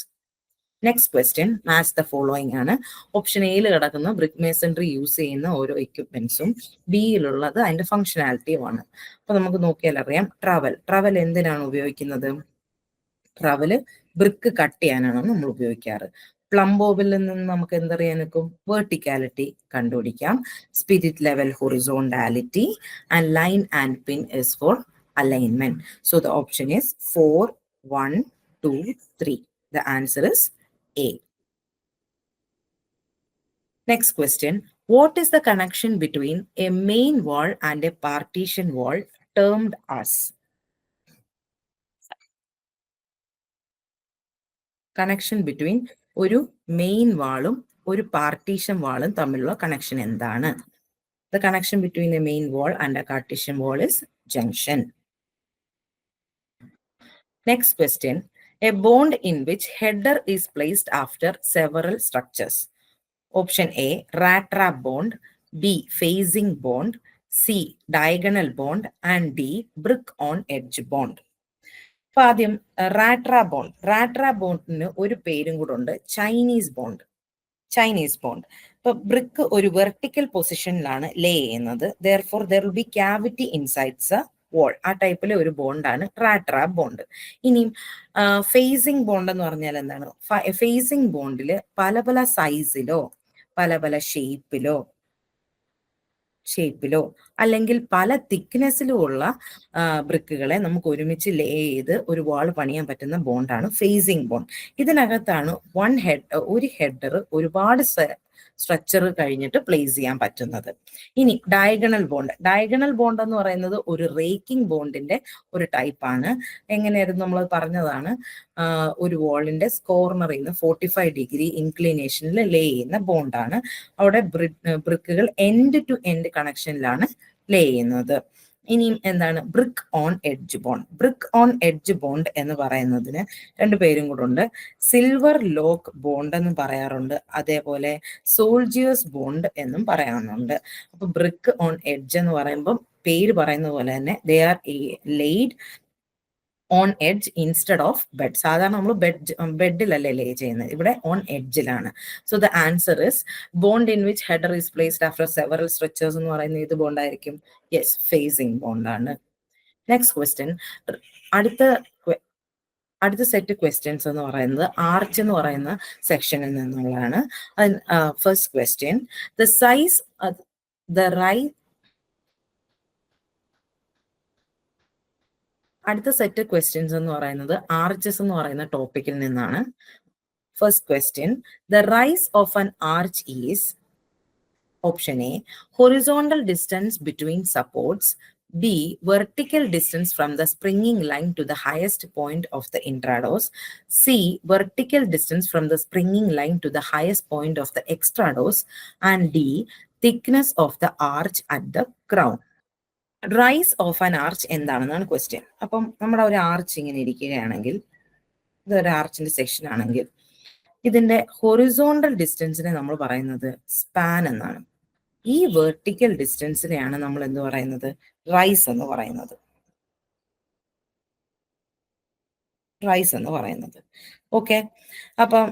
Next question match the following ആണ്. ഓപ്ഷൻ എയിൽ കിടക്കുന്ന ബ്രിക്ക് മേസൺറി യൂസ് ചെയ്യുന്ന ഓരോ എക്യുപ്മെന്റ്സും, ബിയിലുള്ളത് അതിന്റെ ഫംഗ്ഷനാലിറ്റിയുമാണ്. അപ്പൊ നമുക്ക് നോക്കിയാൽ അറിയാം. ട്രവൽ എന്തിനാണ് ഉപയോഗിക്കുന്നത്? ട്രവല് ബ്രിക്ക് കട്ട് ചെയ്യാനാണ് നമ്മൾ ഉപയോഗിക്കാറ്. പ്ലംബോബിൽ നിന്ന് നമുക്ക് എന്തറിയാൻ നിൽക്കും? വെർട്ടിക്കാലിറ്റി കണ്ടുപിടിക്കാം. Spirit level horizontality, and line and pin is for alignment. So the option is 4, 1, 2, 3. The answer is A. Next question. What is the connection between a main wall and a partition wall termed as? Connection between ഒരു മെയിൻ വാളും ഒരു പാർട്ടീഷൻ വാളും തമ്മിലുള്ള കണക്ഷൻ എന്താണ്? The connection between A main wall and A partition wall is junction. Next question. A bond in which header is placed after several structures. Option A rat trap bond, B facing bond, C diagonal bond, and D brick on edge bond. അപ്പൊ ആദ്യം റാട്രാ ബോണ്ടിന് ഒരു പേരും കൂടെ ഉണ്ട്, ചൈനീസ് ബോണ്ട്. ഇപ്പൊ ബ്രിക്ക് ഒരു വെർട്ടിക്കൽ പൊസിഷനിലാണ് ലേ ചെയ്യുന്നത്. therefore there will be cavity inside the wall. ആ ടൈപ്പിലെ ഒരു ബോണ്ടാണ് റാട്രാ ബോണ്ട്. ഇനിയും ഫേസിംഗ് ബോണ്ട് എന്ന് പറഞ്ഞാൽ എന്താണ്? ഫേസിംഗ് ബോണ്ടില് പല പല സൈസിലോ പല പല ഷേപ്പിലോ അല്ലെങ്കിൽ പല തിക്നെസ്സിലും ഉള്ള ബ്രിക്കുകളെ നമുക്ക് ഒരുമിച്ച് ലേ ചെയ്ത് ഒരു വാൾ പണിയാൻ പറ്റുന്ന ബോണ്ടാണ് ഫേസിംഗ് ബോണ്ട്. ഇതിനകത്താണ് ഒരു ഹെഡർ ഒരുപാട് സ്ട്രക്ചർ കഴിഞ്ഞിട്ട് പ്ലേസ് ചെയ്യാൻ പറ്റുന്നത്. ഇനി ഡയഗണൽ ബോണ്ട് എന്ന് പറയുന്നത് ഒരു റേക്കിംഗ് ബോണ്ടിന്റെ ഒരു ടൈപ്പാണ്. എങ്ങനെയായിരുന്നു നമ്മൾ പറഞ്ഞതാണ്, ഒരു വാളിന്റെ കോർണറിൽ നിന്ന് 45 ഡിഗ്രി ഇൻക്ലിനേഷനിൽ ലേ ചെയ്യുന്ന ബോണ്ടാണ്. അവിടെ ബ്രിക്കുകൾ എൻഡ് ടു എൻഡ് കണക്ഷനിലാണ് ലേ ചെയ്യുന്നത്. ഇനിയും എന്താണ്? ബ്രിക്ക് ഓൺ എഡ്ജ് ബോണ്ട് എന്ന് പറയുന്നതിന് രണ്ട് പേരും കൂടെ ഉണ്ട്. സിൽവർ ലോക്ക് ബോണ്ട് എന്നും പറയാറുണ്ട്, അതേപോലെ സോൾജിയേഴ്സ് ബോണ്ട് എന്നും പറയാറുണ്ട്. അപ്പൊ ബ്രിക്ക് ഓൺ എഡ്ജ് എന്ന് പറയുമ്പോൾ പേര് പറയുന്ന പോലെ തന്നെ they are laid on edge instead of bed. സാധാരണ നമ്മൾ ബെഡിലല്ലേ ലേ ചെയ്യുന്നത്, ഇവിടെ ഓൺ എഡ്ജിലാണ്. So the answer is bond in which header is placed after several structures എന്ന് പറയുന്നത് ഏത് ബോണ്ടായിരിക്കും? യെസ്, ഫേസിംഗ് ബോണ്ടാണ്. Next question. അടുത്ത സെറ്റ് ക്വസ്റ്റ്യൻസ് എന്ന് പറയുന്നത് ആർച്ച് എന്ന് പറയുന്ന സെക്ഷനിൽ നിന്നുള്ളതാണ്. First question. അടുത്ത സെറ്റ് ക്വസ്റ്റ്യൻസ് എന്ന് പറയുന്നത് ആർച്ചസ് എന്ന് പറയുന്ന ടോപ്പിക്കിൽ നിന്നാണ്. First question, the rise of an arch is option A horizontal distance between supports, B vertical distance from the springing line to the highest point of the intrados, C vertical distance from the springing line to the highest point of the extrados, and D thickness of the arch at the crown. Rice of an arch എന്താണെന്നാണ് ക്വസ്റ്റ്യൻ. അപ്പം നമ്മുടെ ഒരു ആർച്ച് ഇങ്ങനെ ഇരിക്കുകയാണെങ്കിൽ, ഇതൊരു ആർച്ചിന്റെ സെക്ഷൻ ആണെങ്കിൽ ഇതിന്റെ ഹൊറിസോണ്ടൽ ഡിസ്റ്റൻസിനെ നമ്മൾ പറയുന്നത് സ്പാൻ എന്നാണ്. ഈ വെർട്ടിക്കൽ ഡിസ്റ്റൻസിനെയാണ് നമ്മൾ എന്ത് പറയുന്നത്? റൈസ് എന്ന് പറയുന്നത്. റൈസ് എന്ന് പറയുന്നത്. ഓക്കെ, അപ്പം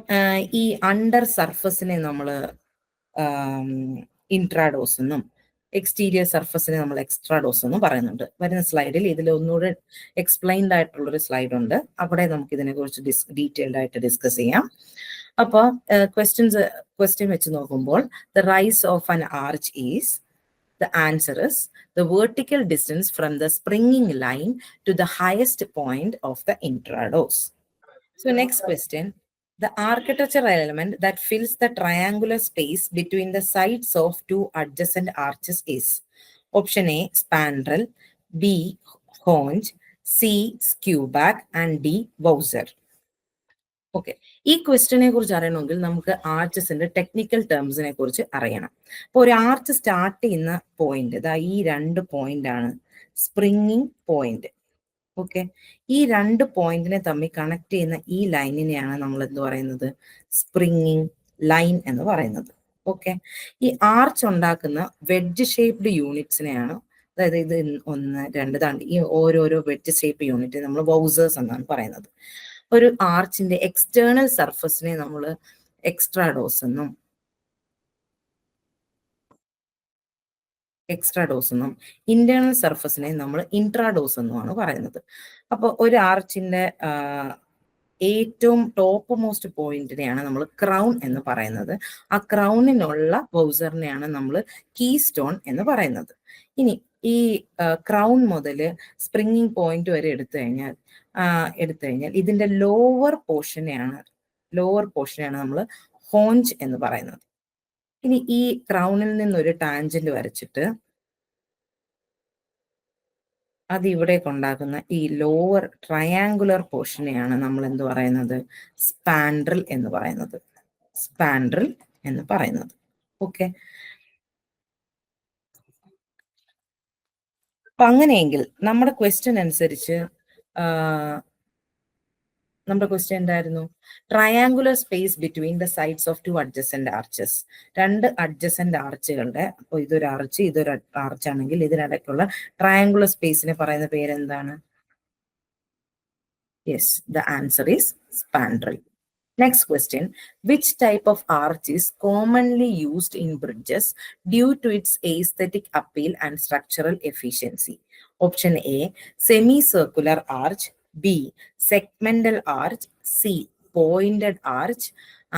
ഈ അണ്ടർ സർഫസിനെ നമ്മൾ ഇൻട്രാഡോസ് എന്നും എക്സ്റ്റീരിയർ സർഫസിനെ നമ്മൾ എക്സ്ട്രാഡോസ് എന്നും പറയുന്നുണ്ട്. വരുന്ന സ്ലൈഡിൽ ഇതിൽ ഒന്നുകൂടെ എക്സ്പ്ലെയിൻഡ് ആയിട്ടുള്ളൊരു സ്ലൈഡ് ഉണ്ട്, അവിടെ നമുക്ക് ഇതിനെ കുറിച്ച് ഡീറ്റെയിൽഡ് ആയിട്ട് ഡിസ്കസ് ചെയ്യാം. അപ്പോൾ ക്വസ്റ്റ്യൻ വെച്ച് നോക്കുമ്പോൾ the rise of an arch is, the answer is the vertical distance from the springing line to the highest point of the intrados. So next question, the architectural element that fills the triangular space between the sides of two adjacent arches is option A spandrel, B hinge, C skewback, and D bowser. Okay, ഈ ക്വസ്റ്റിനെ കുറിച്ച് അറിയണമെങ്കിൽ നമുക്ക് ആർച്ചസിന്റെ ടെക്നിക്കൽ ടേംസിനെ കുറിച്ച് അറിയണം. അപ്പോൾ ഒരു ആർച്ച് സ്റ്റാർട്ട് ചെയ്യുന്ന പോയിന്റ്, ഇതാ ഈ 2 പോയിന്റ് ആണ് സ്പ്രിങ്ങിങ് പോയിന്റ്. ഓക്കെ, ഈ 2 പോയിന്റിനെ തമ്മിൽ കണക്ട് ചെയ്യുന്ന ഈ ലൈനിനെയാണ് നമ്മൾ എന്ത് പറയുന്നത്? സ്പ്രിങ്ങിങ് ലൈൻ എന്ന് പറയുന്നത്. ഓക്കെ, ഈ ആർച്ച് ഉണ്ടാക്കുന്ന വെഡ്ജ് ഷേപ്ഡ് യൂണിറ്റ്സിനെയാണ്, അതായത് ഇത് 1, 2 താണ്ടി ഈ ഓരോരോ വെഡ്ജ് ഷേപ്പ് യൂണിറ്റ് നമ്മൾ ബൗസേഴ്സ് എന്നാണ് പറയുന്നത്. ഒരു ആർച്ചിന്റെ എക്സ്റ്റേണൽ സർഫസിനെ നമ്മൾ എക്സ്ട്രാഡോസ് എന്നും ഇന്റേണൽ സർഫസിനെ നമ്മൾ ഇൻട്രാഡോസ് എന്നുമാണ് പറയുന്നത്. അപ്പോൾ ഒരു ആർച്ചിന്റെ ഏറ്റവും ടോപ്പ് മോസ്റ്റ് പോയിന്റിനെയാണ് നമ്മൾ ക്രൗൺ എന്ന് പറയുന്നത്. ആ ക്രൗണിനുള്ള ബൗസറിനെയാണ് നമ്മൾ കീ സ്റ്റോൺ എന്ന് പറയുന്നത്. ഇനി ഈ ക്രൗൺ മുതൽ സ്പ്രിങ്ങിങ് പോയിന്റ് വരെ എടുത്തു കഴിഞ്ഞാൽ ഇതിന്റെ ലോവർ പോർഷനെയാണ് നമ്മൾ ഹോഞ്ച് എന്ന് പറയുന്നത്. ഇനി ഈ ക്രൗണിൽ നിന്നൊരു ടാൻജന്റ് വരച്ചിട്ട് അത് ഇവിടെ കൊണ്ടാക്കുന്ന ഈ ലോവർ ട്രയാങ്കുലർ പോർഷനെയാണ് നമ്മൾ എന്ത് പറയുന്നത്? സ്പാൻഡ്രൽ എന്ന് പറയുന്നത്. ഓക്കെ, അപ്പൊ അങ്ങനെയെങ്കിൽ നമ്മുടെ ക്വസ്റ്റ്യൻ അനുസരിച്ച് നമ്മുടെ ക്വസ്റ്റ്യൻ എന്തായിരുന്നു? Triangular space between the sides of 2 adjacent arches. 2 adjacent ആർച്ചുകളുടെ, അപ്പോൾ ഇതൊരു ആർച്ച് ആണെങ്കിൽ ഇതിനിടയ്ക്കുള്ള ട്രയാങ്കുലർ സ്പേസിനെ പറയുന്ന പേരെന്താണ്? Yes, the answer is spandrel. Next question, which type of arch is commonly used in bridges due to its aesthetic appeal and structural efficiency? Option A, semicircular arch, B, segmental arch, C, pointed arch,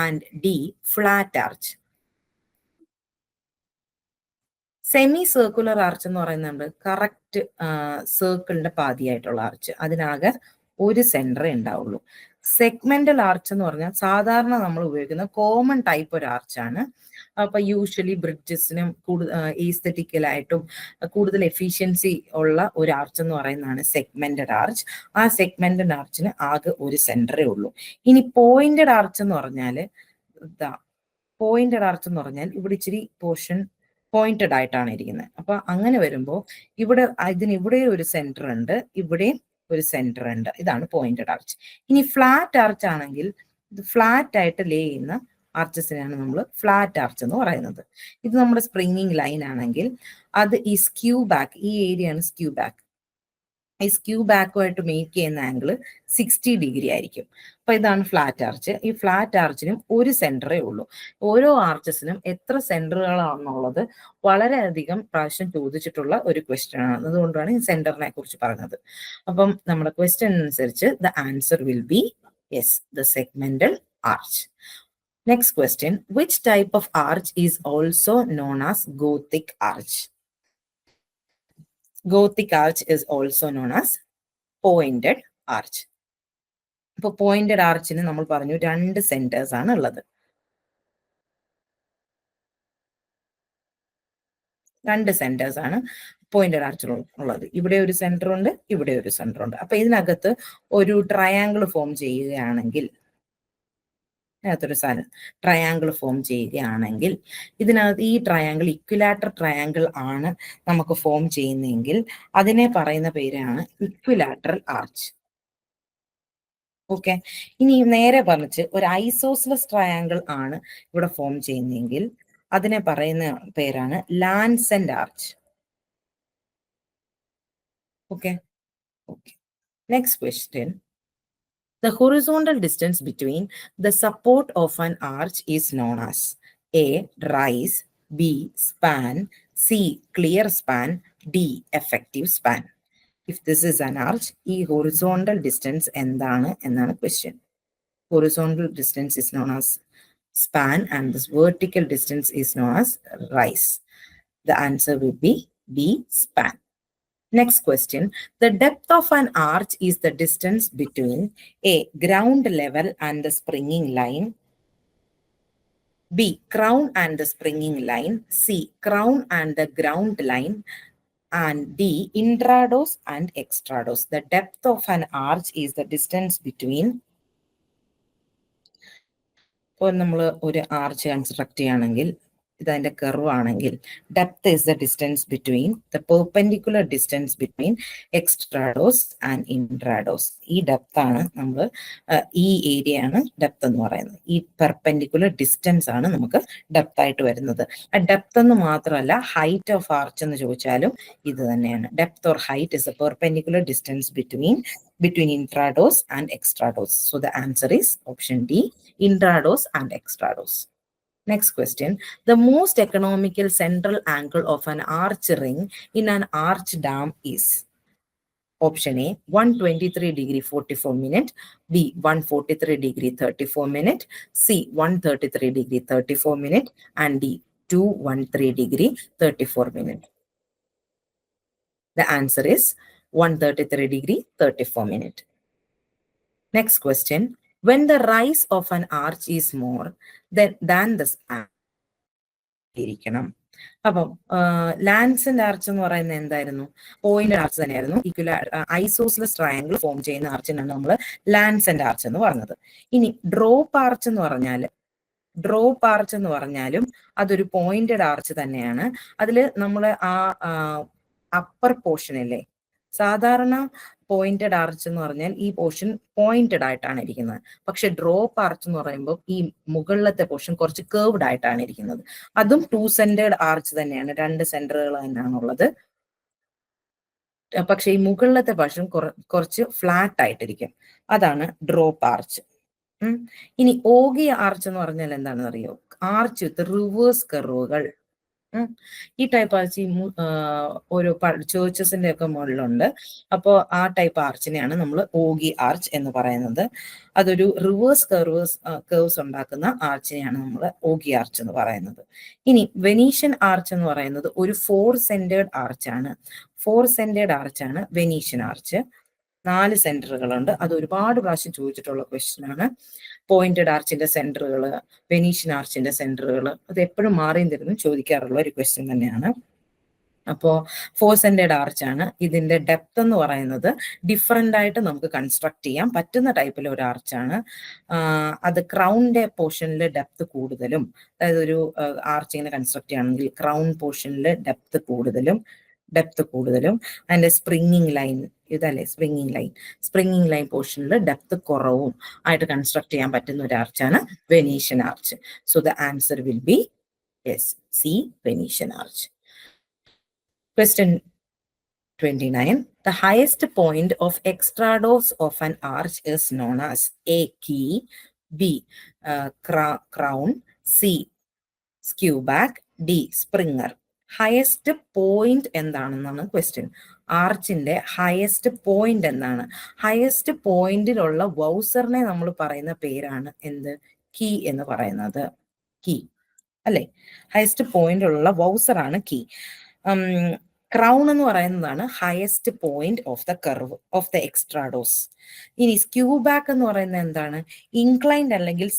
and D, flat arch. Semi circular arch എന്ന് പറയുന്നുണ്ട് കറക്റ്റ് സർക്കിളിന്റെ പാതിയായിട്ടുള്ള ആർച്ച്, അതിനാകെ ഒരു സെന്ററേ ഉണ്ടാവുള്ളൂ. സെഗ്മെന്റൽ ആർച്ച് എന്ന് പറഞ്ഞാൽ സാധാരണ നമ്മൾ ഉപയോഗിക്കുന്ന കോമൺ ടൈപ്പ് ഒരു ആർച്ചാണ്. അപ്പൊ യൂഷ്വലി ബ്രിഡ്ജസിനും ഈസ്തറ്റിക്കലായിട്ടും കൂടുതൽ എഫിഷ്യൻസി ഉള്ള ഒരു ആർച്ച് എന്ന് പറയുന്നതാണ് സെഗ്മെന്റഡ് ആർച്ച്. ആ സെഗ്മെന്റഡ് ആർച്ചിന് ആകെ ഒരു സെന്ററേ ഉള്ളൂ. ഇനി പോയിന്റഡ് ആർച്ച് എന്ന് പറഞ്ഞാൽ ഇവിടെ ഇച്ചിരി പോർഷൻ പോയിന്റഡ് ആയിട്ടാണ് ഇരിക്കുന്നത്. അപ്പൊ അങ്ങനെ വരുമ്പോൾ ഇവിടെ ഒരു സെന്റർ ഉണ്ട്, ഇവിടെ ഒരു സെന്റർ ഉണ്ട്. ഇതാണ് പോയിന്റഡ് ആർച്ച്. ഇനി ഫ്ലാറ്റ് ആർച്ച് ആണെങ്കിൽ ഇത് ഫ്ലാറ്റ് ആയിട്ട് ലേ ചെയ്യുന്ന ആർച്ചസിനെയാണ് നമ്മൾ ഫ്ലാറ്റ് ആർച്ച് എന്ന് പറയുന്നത്. ഇത് നമ്മുടെ സ്പ്രിങ്ങിങ് ലൈൻ ആണെങ്കിൽ അത് ഈ സ്ക്യൂ ബാക്ക്, ഈ ഏരിയ ആണ് സ്ക്യൂ ബാക്ക്. ഈ സ്ക്യൂ ബാക്കുമായിട്ട് മേക്ക് ചെയ്യുന്ന ആംഗിൾ 60 ഡിഗ്രി ആയിരിക്കും. അപ്പൊ ഇതാണ് ഫ്ലാറ്റ് ആർച്ച്. ഈ ഫ്ലാറ്റ് ആർച്ചിനും ഒരു സെന്ററേ ഉള്ളൂ. ഓരോ ആർച്ചസിനും എത്ര സെന്ററുകളാണെന്നുള്ളത് വളരെയധികം പ്രാവശ്യം ചോദിച്ചിട്ടുള്ള ഒരു ക്വസ്റ്റ്യൻ ആണ്. അതുകൊണ്ടാണ് ഈ സെന്ററിനെ കുറിച്ച് പറഞ്ഞത്. അപ്പം നമ്മുടെ ക്വസ്റ്റ്യൻ അനുസരിച്ച് the answer will be yes, the segmental arch. Next question, which type of arch is also known as Gothic arch? Gothic arch is also known as pointed arch. ഇപ്പൊ പോയിന്റഡ് ആർച്ചിന് നമ്മൾ പറഞ്ഞു 2 സെന്റേഴ്സ് ആണ് ഉള്ളത്. 2 സെന്റേഴ്സ് ആണ് പോയിന്റഡ് ആർച്ചിൽ ഉള്ളത്. ഇവിടെ ഒരു സെന്റർ ഉണ്ട്, ഇവിടെ ഒരു സെന്റർ ഉണ്ട്. അപ്പൊ ഇതിനകത്ത് ഒരു ട്രയാങ്കിൾ ഫോം ചെയ്യുകയാണെങ്കിൽ, അതിനകത്തൊരു ട്രയാങ്കിൾ ഫോം ചെയ്യുകയാണെങ്കിൽ, ഇതിനകത്ത് ഈ ട്രയാങ്കിൾ ഇക്വിലാറ്റർ ട്രയാങ്കിൾ ആണ് നമുക്ക് ഫോം ചെയ്യുന്നതെങ്കിൽ അതിനെ പറയുന്ന പേരാണ് ഇക്വിലാറ്ററൽ ആർച്ച്. ഓക്കെ. ഇനി നേരെ പറഞ്ഞ് ഒരു ഐസോസ്ലസ് ട്രയാങ്കിൾ ആണ് ഇവിടെ ഫോം ചെയ്യുന്നതെങ്കിൽ അതിനെ പറയുന്ന പേരാണ് lancet arch. Okay. Okay. Next question. The horizontal distance between the support of an arch is known as A. Rise, B. Span, C. Clear span, D. Effective span. If this is an arch, ഈ horizontal distance എന്താണ് എന്നാണ് question. Horizontal distance is known as span and this vertical distance is known as rise. The answer will be B. Span. Next question. The depth of an arch is the distance between A. Ground level and the springing line, B. Crown and the springing line, C. Crown and the ground line, and D. Intrados and extrados. The depth of an arch is the distance between, ഇപ്പോൾ നമ്മൾ ഒരു ആർച്ച് കൺസ്ട്രക്ട് ചെയ്യുകയാണെങ്കിൽ ഇതതിന്റെ കർവ് ആണെങ്കിൽ depth is the distance between the perpendicular distance between extrados and intrados. ഈ ഡെപ്ത് ആണ് നമ്മൾ, ഈ ഏരിയ ആണ് ഡെപ്ത് എന്ന് പറയുന്നത്. ഈ പെർപെൻഡിക്കുലർ ഡിസ്റ്റൻസ് ആണ് നമുക്ക് ഡെപ്ത് ആയിട്ട് വരുന്നത്. ആ ഡെപ്ത് എന്ന് മാത്രമല്ല ഹൈറ്റ് ഓഫ് ആർച്ച് എന്ന് ചോദിച്ചാലും ഇത് തന്നെയാണ്. Depth or height is A perpendicular distance between intrados and extrados. So the answer is option D, intrados and extrados. Next question. The most economical central angle of an arch ring in an arch dam is option A, 123 degree 44 minute, B, 143 degree 34 minute, C, 133 degree 34 minute, and D, 213 degree 34 minute. The answer is 133 degree 34 minute. Next question. When the rise of an arch is more than the span, ഇരിക്കണം. അപ്പം ലാൻസെന്റ് ആർച്ച് എന്ന് പറയുന്നത് എന്തായിരുന്നു? പോയിന്റ് ആർച്ച് തന്നെയായിരുന്നു. ഐസോസ്ലസ് ട്രയാങ്കിൾ ഫോം ചെയ്യുന്ന ആർച്ചിനാണ് നമ്മൾ ലാൻസെന്റ് ആർച്ച് എന്ന് പറഞ്ഞത്. ഇനി ഡ്രോപ്പ് ആർച്ച് എന്ന് പറഞ്ഞാലും അതൊരു പോയിന്റഡ് ആർച്ച് തന്നെയാണ്. അതിൽ നമ്മൾ ആ അപ്പർ പോർഷനില്ലേ, സാധാരണ പോയിന്റഡ് ആർച്ച് എന്ന് പറഞ്ഞാൽ ഈ പോർഷൻ പോയിന്റഡ് ആയിട്ടാണ് ഇരിക്കുന്നത്. പക്ഷെ ഡ്രോപ്പ് ആർച്ച് എന്ന് പറയുമ്പോൾ ഈ മുകളിലത്തെ പോർഷൻ കുറച്ച് കേർവ്ഡ് ആയിട്ടാണ് ഇരിക്കുന്നത്. അതും 2 സെന്റേർഡ് ആർച്ച് തന്നെയാണ്, 2 സെന്ററുകൾ തന്നെയാണുള്ളത്. പക്ഷെ ഈ മുകളിലത്തെ പോർഷൻ കുറച്ച് ഫ്ലാറ്റ് ആയിട്ടിരിക്കും. അതാണ് ഡ്രോപ്പ് ആർച്ച്. ഇനി ഓഗി ആർച്ച് എന്ന് പറഞ്ഞാൽ എന്താണെന്ന് അറിയോ? ആർച്ച് വിത്ത് റിവേഴ്സ് കർവുകൾ. ഈ ടൈപ്പ് ആർച്ച് ഓരോ ചേർച്ചസിന്റെ ഒക്കെ മുകളിലുണ്ട്. അപ്പോൾ ആ ടൈപ്പ് ആർച്ചിനെയാണ് നമ്മൾ ഓഗി ആർച്ച് എന്ന് പറയുന്നത്. അതൊരു റിവേഴ്സ് കേർവ്സ് ഉണ്ടാക്കുന്ന ആർച്ചിനെയാണ് നമ്മൾ ഓഗി ആർച്ച് എന്ന് പറയുന്നത്. ഇനി വെനീഷ്യൻ ആർച്ച് എന്ന് പറയുന്നത് ഒരു 4 സെന്റേർഡ് ആർച്ചാണ്. 4 സെന്റേർഡ് ആർച്ചാണ് വെനീഷ്യൻ ആർച്ച്. 4 സെന്ററുകളുണ്ട്. അത് ഒരുപാട് പ്രാവശ്യം ചോദിച്ചിട്ടുള്ള ക്വസ്റ്റ്യൻ ആണ്. പോയിന്റഡ് ആർച്ചിന്റെ സെന്ററുകൾ, വെനീഷ്യൻ ആർച്ചിന്റെ സെന്ററുകൾ, അത് എപ്പോഴും മാറിയും തരുന്നു ചോദിക്കാറുള്ള ഒരു ക്വസ്റ്റ്യൻ തന്നെയാണ്. അപ്പോൾ 4 സെന്റേർഡ് ആർച്ചാണ്. ഇതിന്റെ ഡെപ്ത് എന്ന് പറയുന്നത് ഡിഫറെന്റ് ആയിട്ട് നമുക്ക് കൺസ്ട്രക്ട് ചെയ്യാൻ പറ്റുന്ന ടൈപ്പിൽ ഒരു ആർച്ചാണ്. അത് ക്രൗണിന്റെ പോർഷനിൽ ഡെപ്ത് കൂടുതലും, അതായത് ഒരു ആർച്ച് ഇങ്ങനെ കൺസ്ട്രക്ട് ചെയ്യുകയാണെങ്കിൽ ക്രൗൺ പോർഷനിൽ ഡെപ്ത് കൂടുതലും അതിന്റെ സ്പ്രിങ്ങിങ് ലൈൻ, ഇതല്ലേ സ്പ്രിങ്ങിങ് ലൈൻ പോർഷനിൽ ഡെപ്ത് കുറവും ആയിട്ട് കൺസ്ട്രക്ട് ചെയ്യാൻ പറ്റുന്ന ഒരു ആർച്ചാണ് Venetian arch. So the answer will be yes, C, Venetian arch. Question 29. The highest point of extrados of an arch is known as A, key, B, crown, C, skewback, D, springer. Highest point എന്താണെന്നാണ് ക്വസ്റ്റ്യൻ. ആർച്ചിന്റെ ഹയസ്റ്റ് പോയിന്റ് എന്താണ്? ഹയസ്റ്റ് പോയിന്റിലുള്ള വൗസറിനെ നമ്മൾ പറയുന്ന പേരാണ് എന്ത്? കീ എന്ന് പറയുന്നത്. കീ അല്ലെ? ഹയസ്റ്റ് പോയിന്റിലുള്ള വൗസറാണ് കീ. ക്രൗൺ എന്ന് പറയുന്നതാണ് highest point of the curve of the extrados. ഇനി സ്ക്യൂ ബാക്ക് എന്ന് പറയുന്നത് എന്താണ്? ഇൻക്ലൈൻഡ് അല്ലെങ്കിൽ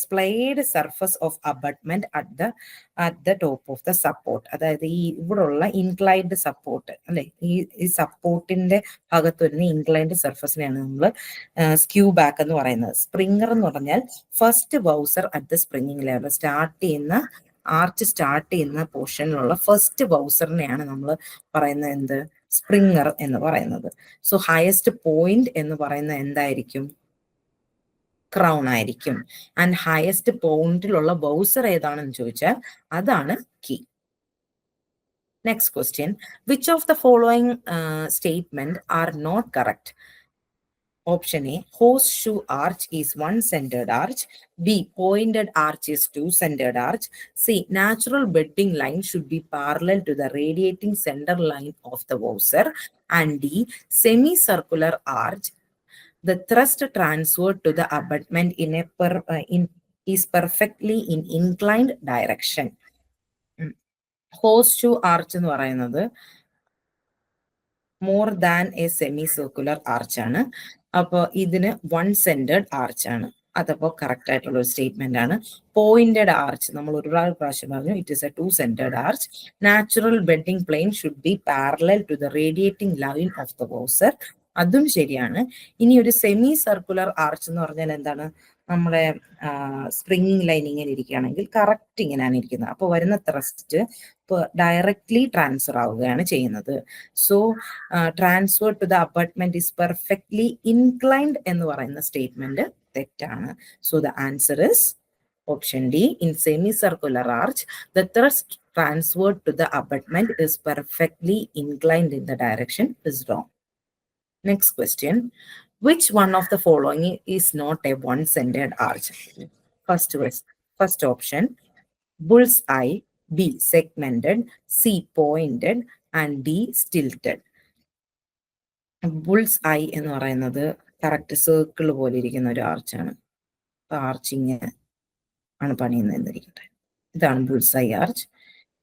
splayed surface of abutment at the top of the support. അതായത് ഈ ഇവിടെയുള്ള ഇൻക്ലൈൻഡ് സപ്പോർട്ട് അല്ലെ, ഈ സപ്പോർട്ടിന്റെ ഭാഗത്ത് വരുന്ന ഇൻക്ലൈൻഡ് സർഫസിനെയാണ് നമ്മൾ സ്ക്യൂ ബാക്ക് എന്ന് പറയുന്നത്. സ്പ്രിംഗർ എന്ന് പറഞ്ഞാൽ first voussoir at the springing level, arch start ചെയ്യുന്ന പോർഷനിലുള്ള ഫസ്റ്റ് ബൗസറിനെയാണ് നമ്മൾ പറയുന്നത് എന്ത്? സ്പ്രിംഗർ എന്ന് പറയുന്നത്. സോ ഹയസ്റ്റ് പോയിന്റ് എന്ന് പറയുന്നത് എന്തായിരിക്കും? ക്രൗൺ ആയിരിക്കും. ആൻഡ് ഹയസ്റ്റ് പോയിന്റിലുള്ള ബൗസർ ഏതാണെന്ന് ചോദിച്ചാൽ അതാണ് key. Next question, which of the following statement are not correct? Option A, horseshoe arch is one-centered arch. B, pointed arch is two-centered arch. C, natural bedding line should be parallel to the radiating center line of the bowser. And D, semicircular arch, the thrust transferred to the abutment is perfectly in inclined direction. Horseshoe arch എന്ന് പറയുന്നത് more than A semi circular arch ആണ്. അപ്പോൾ ഇതിന് വൺ സെന്റേഡ് ആർച്ച് ആണ്. അതപ്പോൾ കറക്റ്റ് ആയിട്ടുള്ള ഒരു സ്റ്റേറ്റ്മെന്റ് ആണ്. പോയിന്റഡ് ആർച്ച് നമ്മൾ ഒരുപാട് പ്രാവശ്യം പറഞ്ഞു, it is a two centred arch. Natural bedding plane should be parallel to the radiating line of the voussoir, അതും ശരിയാണ്. ഇനി ഒരു സെമി സർക്കുലർ ആർച്ച് എന്ന് പറഞ്ഞാൽ എന്താണ്? നമ്മുടെ സ്പ്രിംഗിങ് ലൈൻ ഇങ്ങനെ ഇരിക്കുകയാണെങ്കിൽ കറക്റ്റ് ഇങ്ങനെയാണ് ഇരിക്കുന്നത്. അപ്പോൾ വരുന്ന ത്രസ്റ്റ് ഡയറക്ട്ലി ട്രാൻസ്ഫർ ആവുകയാണ് ചെയ്യുന്നത്. So transfer to the abutment is perfectly inclined എന്ന് പറയുന്ന സ്റ്റേറ്റ്മെന്റ് തെറ്റാണ്. So the answer is option D. In semi circular arch the thrust transferred to the abutment is perfectly inclined in the direction is wrong. Next question, which one of the following is not a one-centered arch? First option, bull's eye. B, segmented. C, pointed. And D, stilted. Bull's eye എന്ന് പറയുന്നത് കറക്റ്റ് സർക്കിൾ പോലെ ഇരിക്കുന്ന ഒരു ആർച്ചാണ്. ആർച്ചിങ് ആണ് പണിയുന്നതെന്നിരിക്കട്ടെ. ഇതാണ് ബുൾസ് ഐ ആർച്ച്.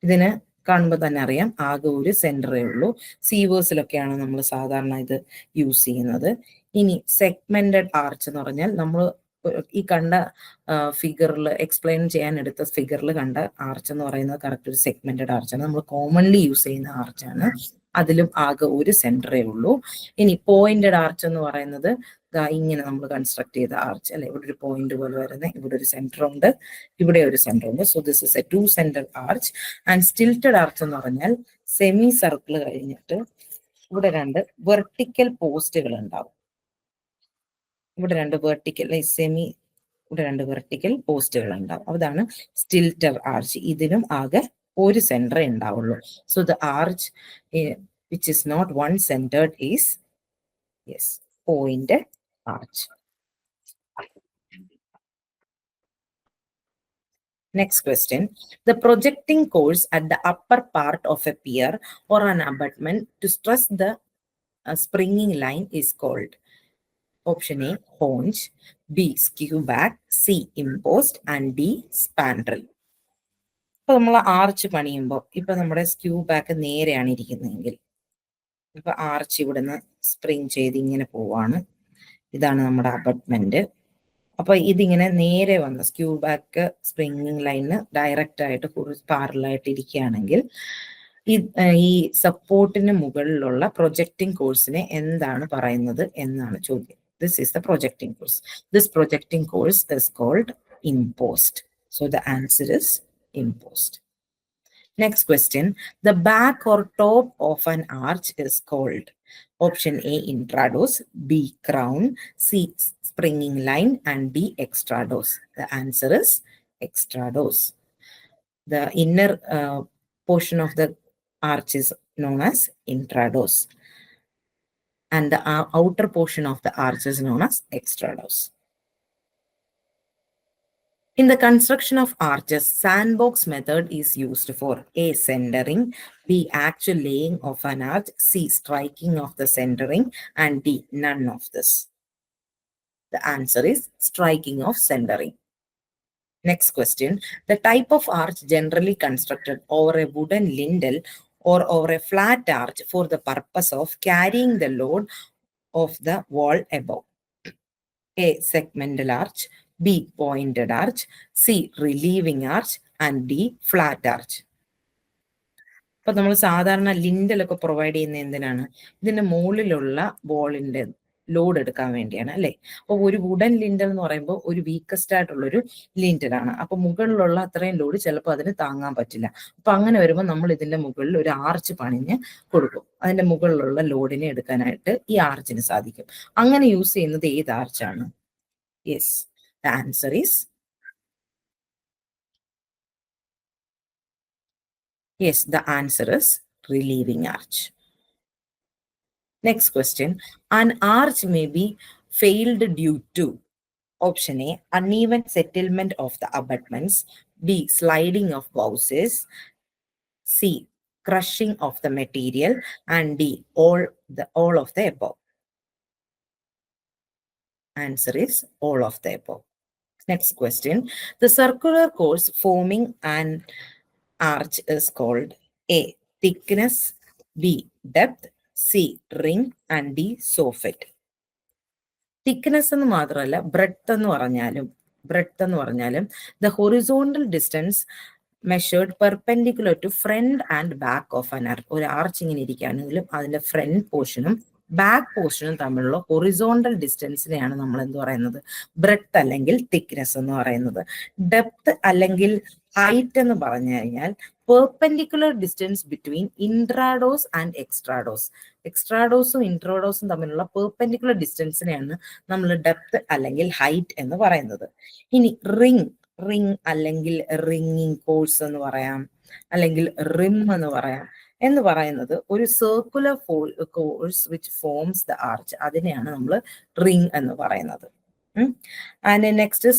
ഇതിന് കാണുമ്പോൾ തന്നെ അറിയാം ആകെ ഒരു സെന്ററേ ഉള്ളൂ. സീവേഴ്സിലൊക്കെയാണ് നമ്മൾ സാധാരണ ഇത് യൂസ് ചെയ്യുന്നത്. ഇനി സെഗ്മെന്റഡ് ആർച്ച് എന്ന് പറഞ്ഞാൽ നമ്മൾ ഈ കണ്ട ഫിഗറിൽ എക്സ്പ്ലെയിൻ ചെയ്യാൻ എടുത്ത ഫിഗറിൽ കണ്ട ആർച്ച് എന്ന് പറയുന്നത് കറക്റ്റ് ഒരു സെഗ്മെന്റഡ് ആർച്ചാണ്. നമ്മൾ കോമൺലി യൂസ് ചെയ്യുന്ന ആർച്ചാണ്. അതിലും ആകെ ഒരു സെന്ററേ ഉള്ളൂ. ഇനി പോയിന്റഡ് ആർച്ച് എന്ന് പറയുന്നത് ഇങ്ങനെ നമ്മൾ കൺസ്ട്രക്ട് ചെയ്ത ആർച്ച് അല്ലെ, ഇവിടെ ഒരു പോയിന്റ് പോലെ വരുന്നത്, ഇവിടെ ഒരു സെന്റർ ഉണ്ട്, ഇവിടെ ഒരു സെന്റർ ഉണ്ട്. So this is a two centre arch. And stilted arch എന്ന് പറഞ്ഞാൽ സെമി സർക്കിൾ കഴിഞ്ഞിട്ട് ഇവിടെ രണ്ട് വെർട്ടിക്കൽ പോസ്റ്റുകൾ ഉണ്ടാവും. ഇവിടെ രണ്ട് വെർട്ടിക്കൽ പോസ്റ്റുകൾ ഉണ്ടാവും. അതാണ് സ്റ്റിൽറ്റർ ആർച്ച്. ഇതിനും ആകെ ഒരു സെന്റർ ഉണ്ടാവുള്ളൂ. So the arch which is not one centered is pointed arch. Next question, the projecting course at the upper part of a pier or an abutment to stress the springing line is called. Option A, haunch. B, skew back. C, impost. And D, spandrel. ഇപ്പൊ നമ്മൾ ആർച്ച് പണിയുമ്പോൾ ഇപ്പൊ നമ്മുടെ സ്ക്യൂ ബാക്ക് നേരെയാണ് ഇരിക്കുന്നതെങ്കിൽ ഇപ്പൊ ആർച്ച് ഇവിടുന്ന് സ്പ്രിങ് ചെയ്ത് ഇങ്ങനെ പോവാണ്. ഇതാണ് നമ്മുടെ അബട്ട്മെന്റ്. അപ്പൊ ഇതിങ്ങനെ നേരെ വന്ന് സ്ക്യൂ ബാക്ക് സ്പ്രിംഗിങ് ലൈനിന് ഡയറക്റ്റ് ആയിട്ട് പാരലായിട്ട് ഇരിക്കുകയാണെങ്കിൽ ഈ സപ്പോർട്ടിന് മുകളിലുള്ള പ്രൊജക്റ്റിംഗ് കോഴ്സിനെ എന്താണ് പറയുന്നത് എന്നാണ് ചോദ്യം. This is the projecting course. This projecting course is called impost. So the answer is impost. Next question, the back or top of an arch is called. Option A, intrados. B, crown. C, springing line. And D, extrados. The answer is extrados. The inner portion of the arch is known as intrados. And the outer portion of the arch is known as extrados. In the construction of arches, sandbox method is used for A, centering. B, actual laying of an arch. C, striking of the centering. And D, none of this. The answer is striking of centering. Next question, the type of arch generally constructed over a wooden lintel or over a flat arch for the purpose of carrying the load of the wall above. A. Segmental arch, B. Pointed arch, C. Relieving arch, and D. Flat arch. അപ്പൊ നമ്മൾ സാധാരണ ലിൻഡലൊക്കെ പ്രൊവൈഡ് ചെയ്യുന്ന എന്തിനാണ്? ഇതിന്റെ മുകളിലുള്ള ബോളിന്റെ ലോഡ് എടുക്കാൻ വേണ്ടിയാണ് അല്ലെ? അപ്പൊ ഒരു വുഡൻ ലിൻഡൽ എന്ന് പറയുമ്പോൾ ഒരു വീക്കസ്റ്റ് ആയിട്ടുള്ള ഒരു ലിൻഡലാണ്. അപ്പൊ മുകളിലുള്ള അത്രയും ലോഡ് ചിലപ്പോൾ അതിന് താങ്ങാൻ പറ്റില്ല. അപ്പൊ അങ്ങനെ വരുമ്പോൾ നമ്മൾ ഇതിന്റെ മുകളിൽ ഒരു ആർച്ച് പണിഞ്ഞ് കൊടുക്കും. അതിന്റെ മുകളിലുള്ള ലോഡിനെ എടുക്കാനായിട്ട് ഈ ആർച്ചിന് സാധിക്കും. അങ്ങനെ യൂസ് ചെയ്യുന്നത് ഏത് ആർച്ചാണ്? Yes, the answer is yes, the answer is relieving arch. Next question. An arch may be failed due to option A, uneven settlement of the abutments, B, sliding of bouses, C, crushing of the material, and D, all of the above. Answer is all of the above. Next question. The circular course forming an arch is called A, thickness, B, depth, C, ring, and D, soffit. Thickness എന്ന് മാത്രമല്ല ബ്രെഡ്ത്ത് എന്ന് പറഞ്ഞാലും the horizontal distance measured perpendicular to front and back of an arch. ഒരു ആർച്ച് ഇങ്ങനെ ഇരിക്കുകയാണെങ്കിലും അതിന്റെ ഫ്രണ്ട് പോർഷനും ബാക്ക് പോർഷനും തമ്മിലുള്ള ഹൊറിസോണ്ടൽ ഡിസ്റ്റൻസിനെയാണ് നമ്മൾ എന്ത് പറയുന്നത്? ബ്രെഡ്ത്ത് അല്ലെങ്കിൽ തിക്നെസ് എന്ന് പറയുന്നത്. ഡെപ്ത് അല്ലെങ്കിൽ ഹൈറ്റ് എന്ന് പറഞ്ഞു കഴിഞ്ഞാൽ perpendicular distance between intrados and extrados. എക്സ്ട്രാഡോസും ഇൻട്രാഡോസും തമ്മിലുള്ള പെർപെൻഡിക്കുലർ ഡിസ്റ്റൻസിനെയാണ് നമ്മൾ ഡെപ്ത് അല്ലെങ്കിൽ ഹൈറ്റ് എന്ന് പറയുന്നത്. ഇനി റിംഗ് അല്ലെങ്കിൽ റിംഗിങ് കോഴ്സ് എന്ന് പറയാം, അല്ലെങ്കിൽ റിം എന്ന് പറയുന്നത് ഒരു circular course which forms the arch. അതിനെയാണ് നമ്മൾ റിംഗ് എന്ന് പറയുന്നത്. ആൻഡ് നെക്സ്റ്റ്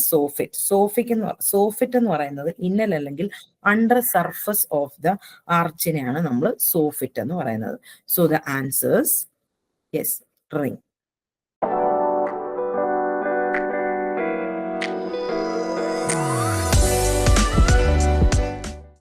സോഫിറ്റ് എന്ന് പറയുന്നത് ഇന്നൽ അല്ലെങ്കിൽ അണ്ടർ സർഫസ് ഓഫ് ദ ആർച്ചിനെയാണ് നമ്മൾ സോഫിറ്റ് എന്ന് പറയുന്നത്. So the answers yes, ring.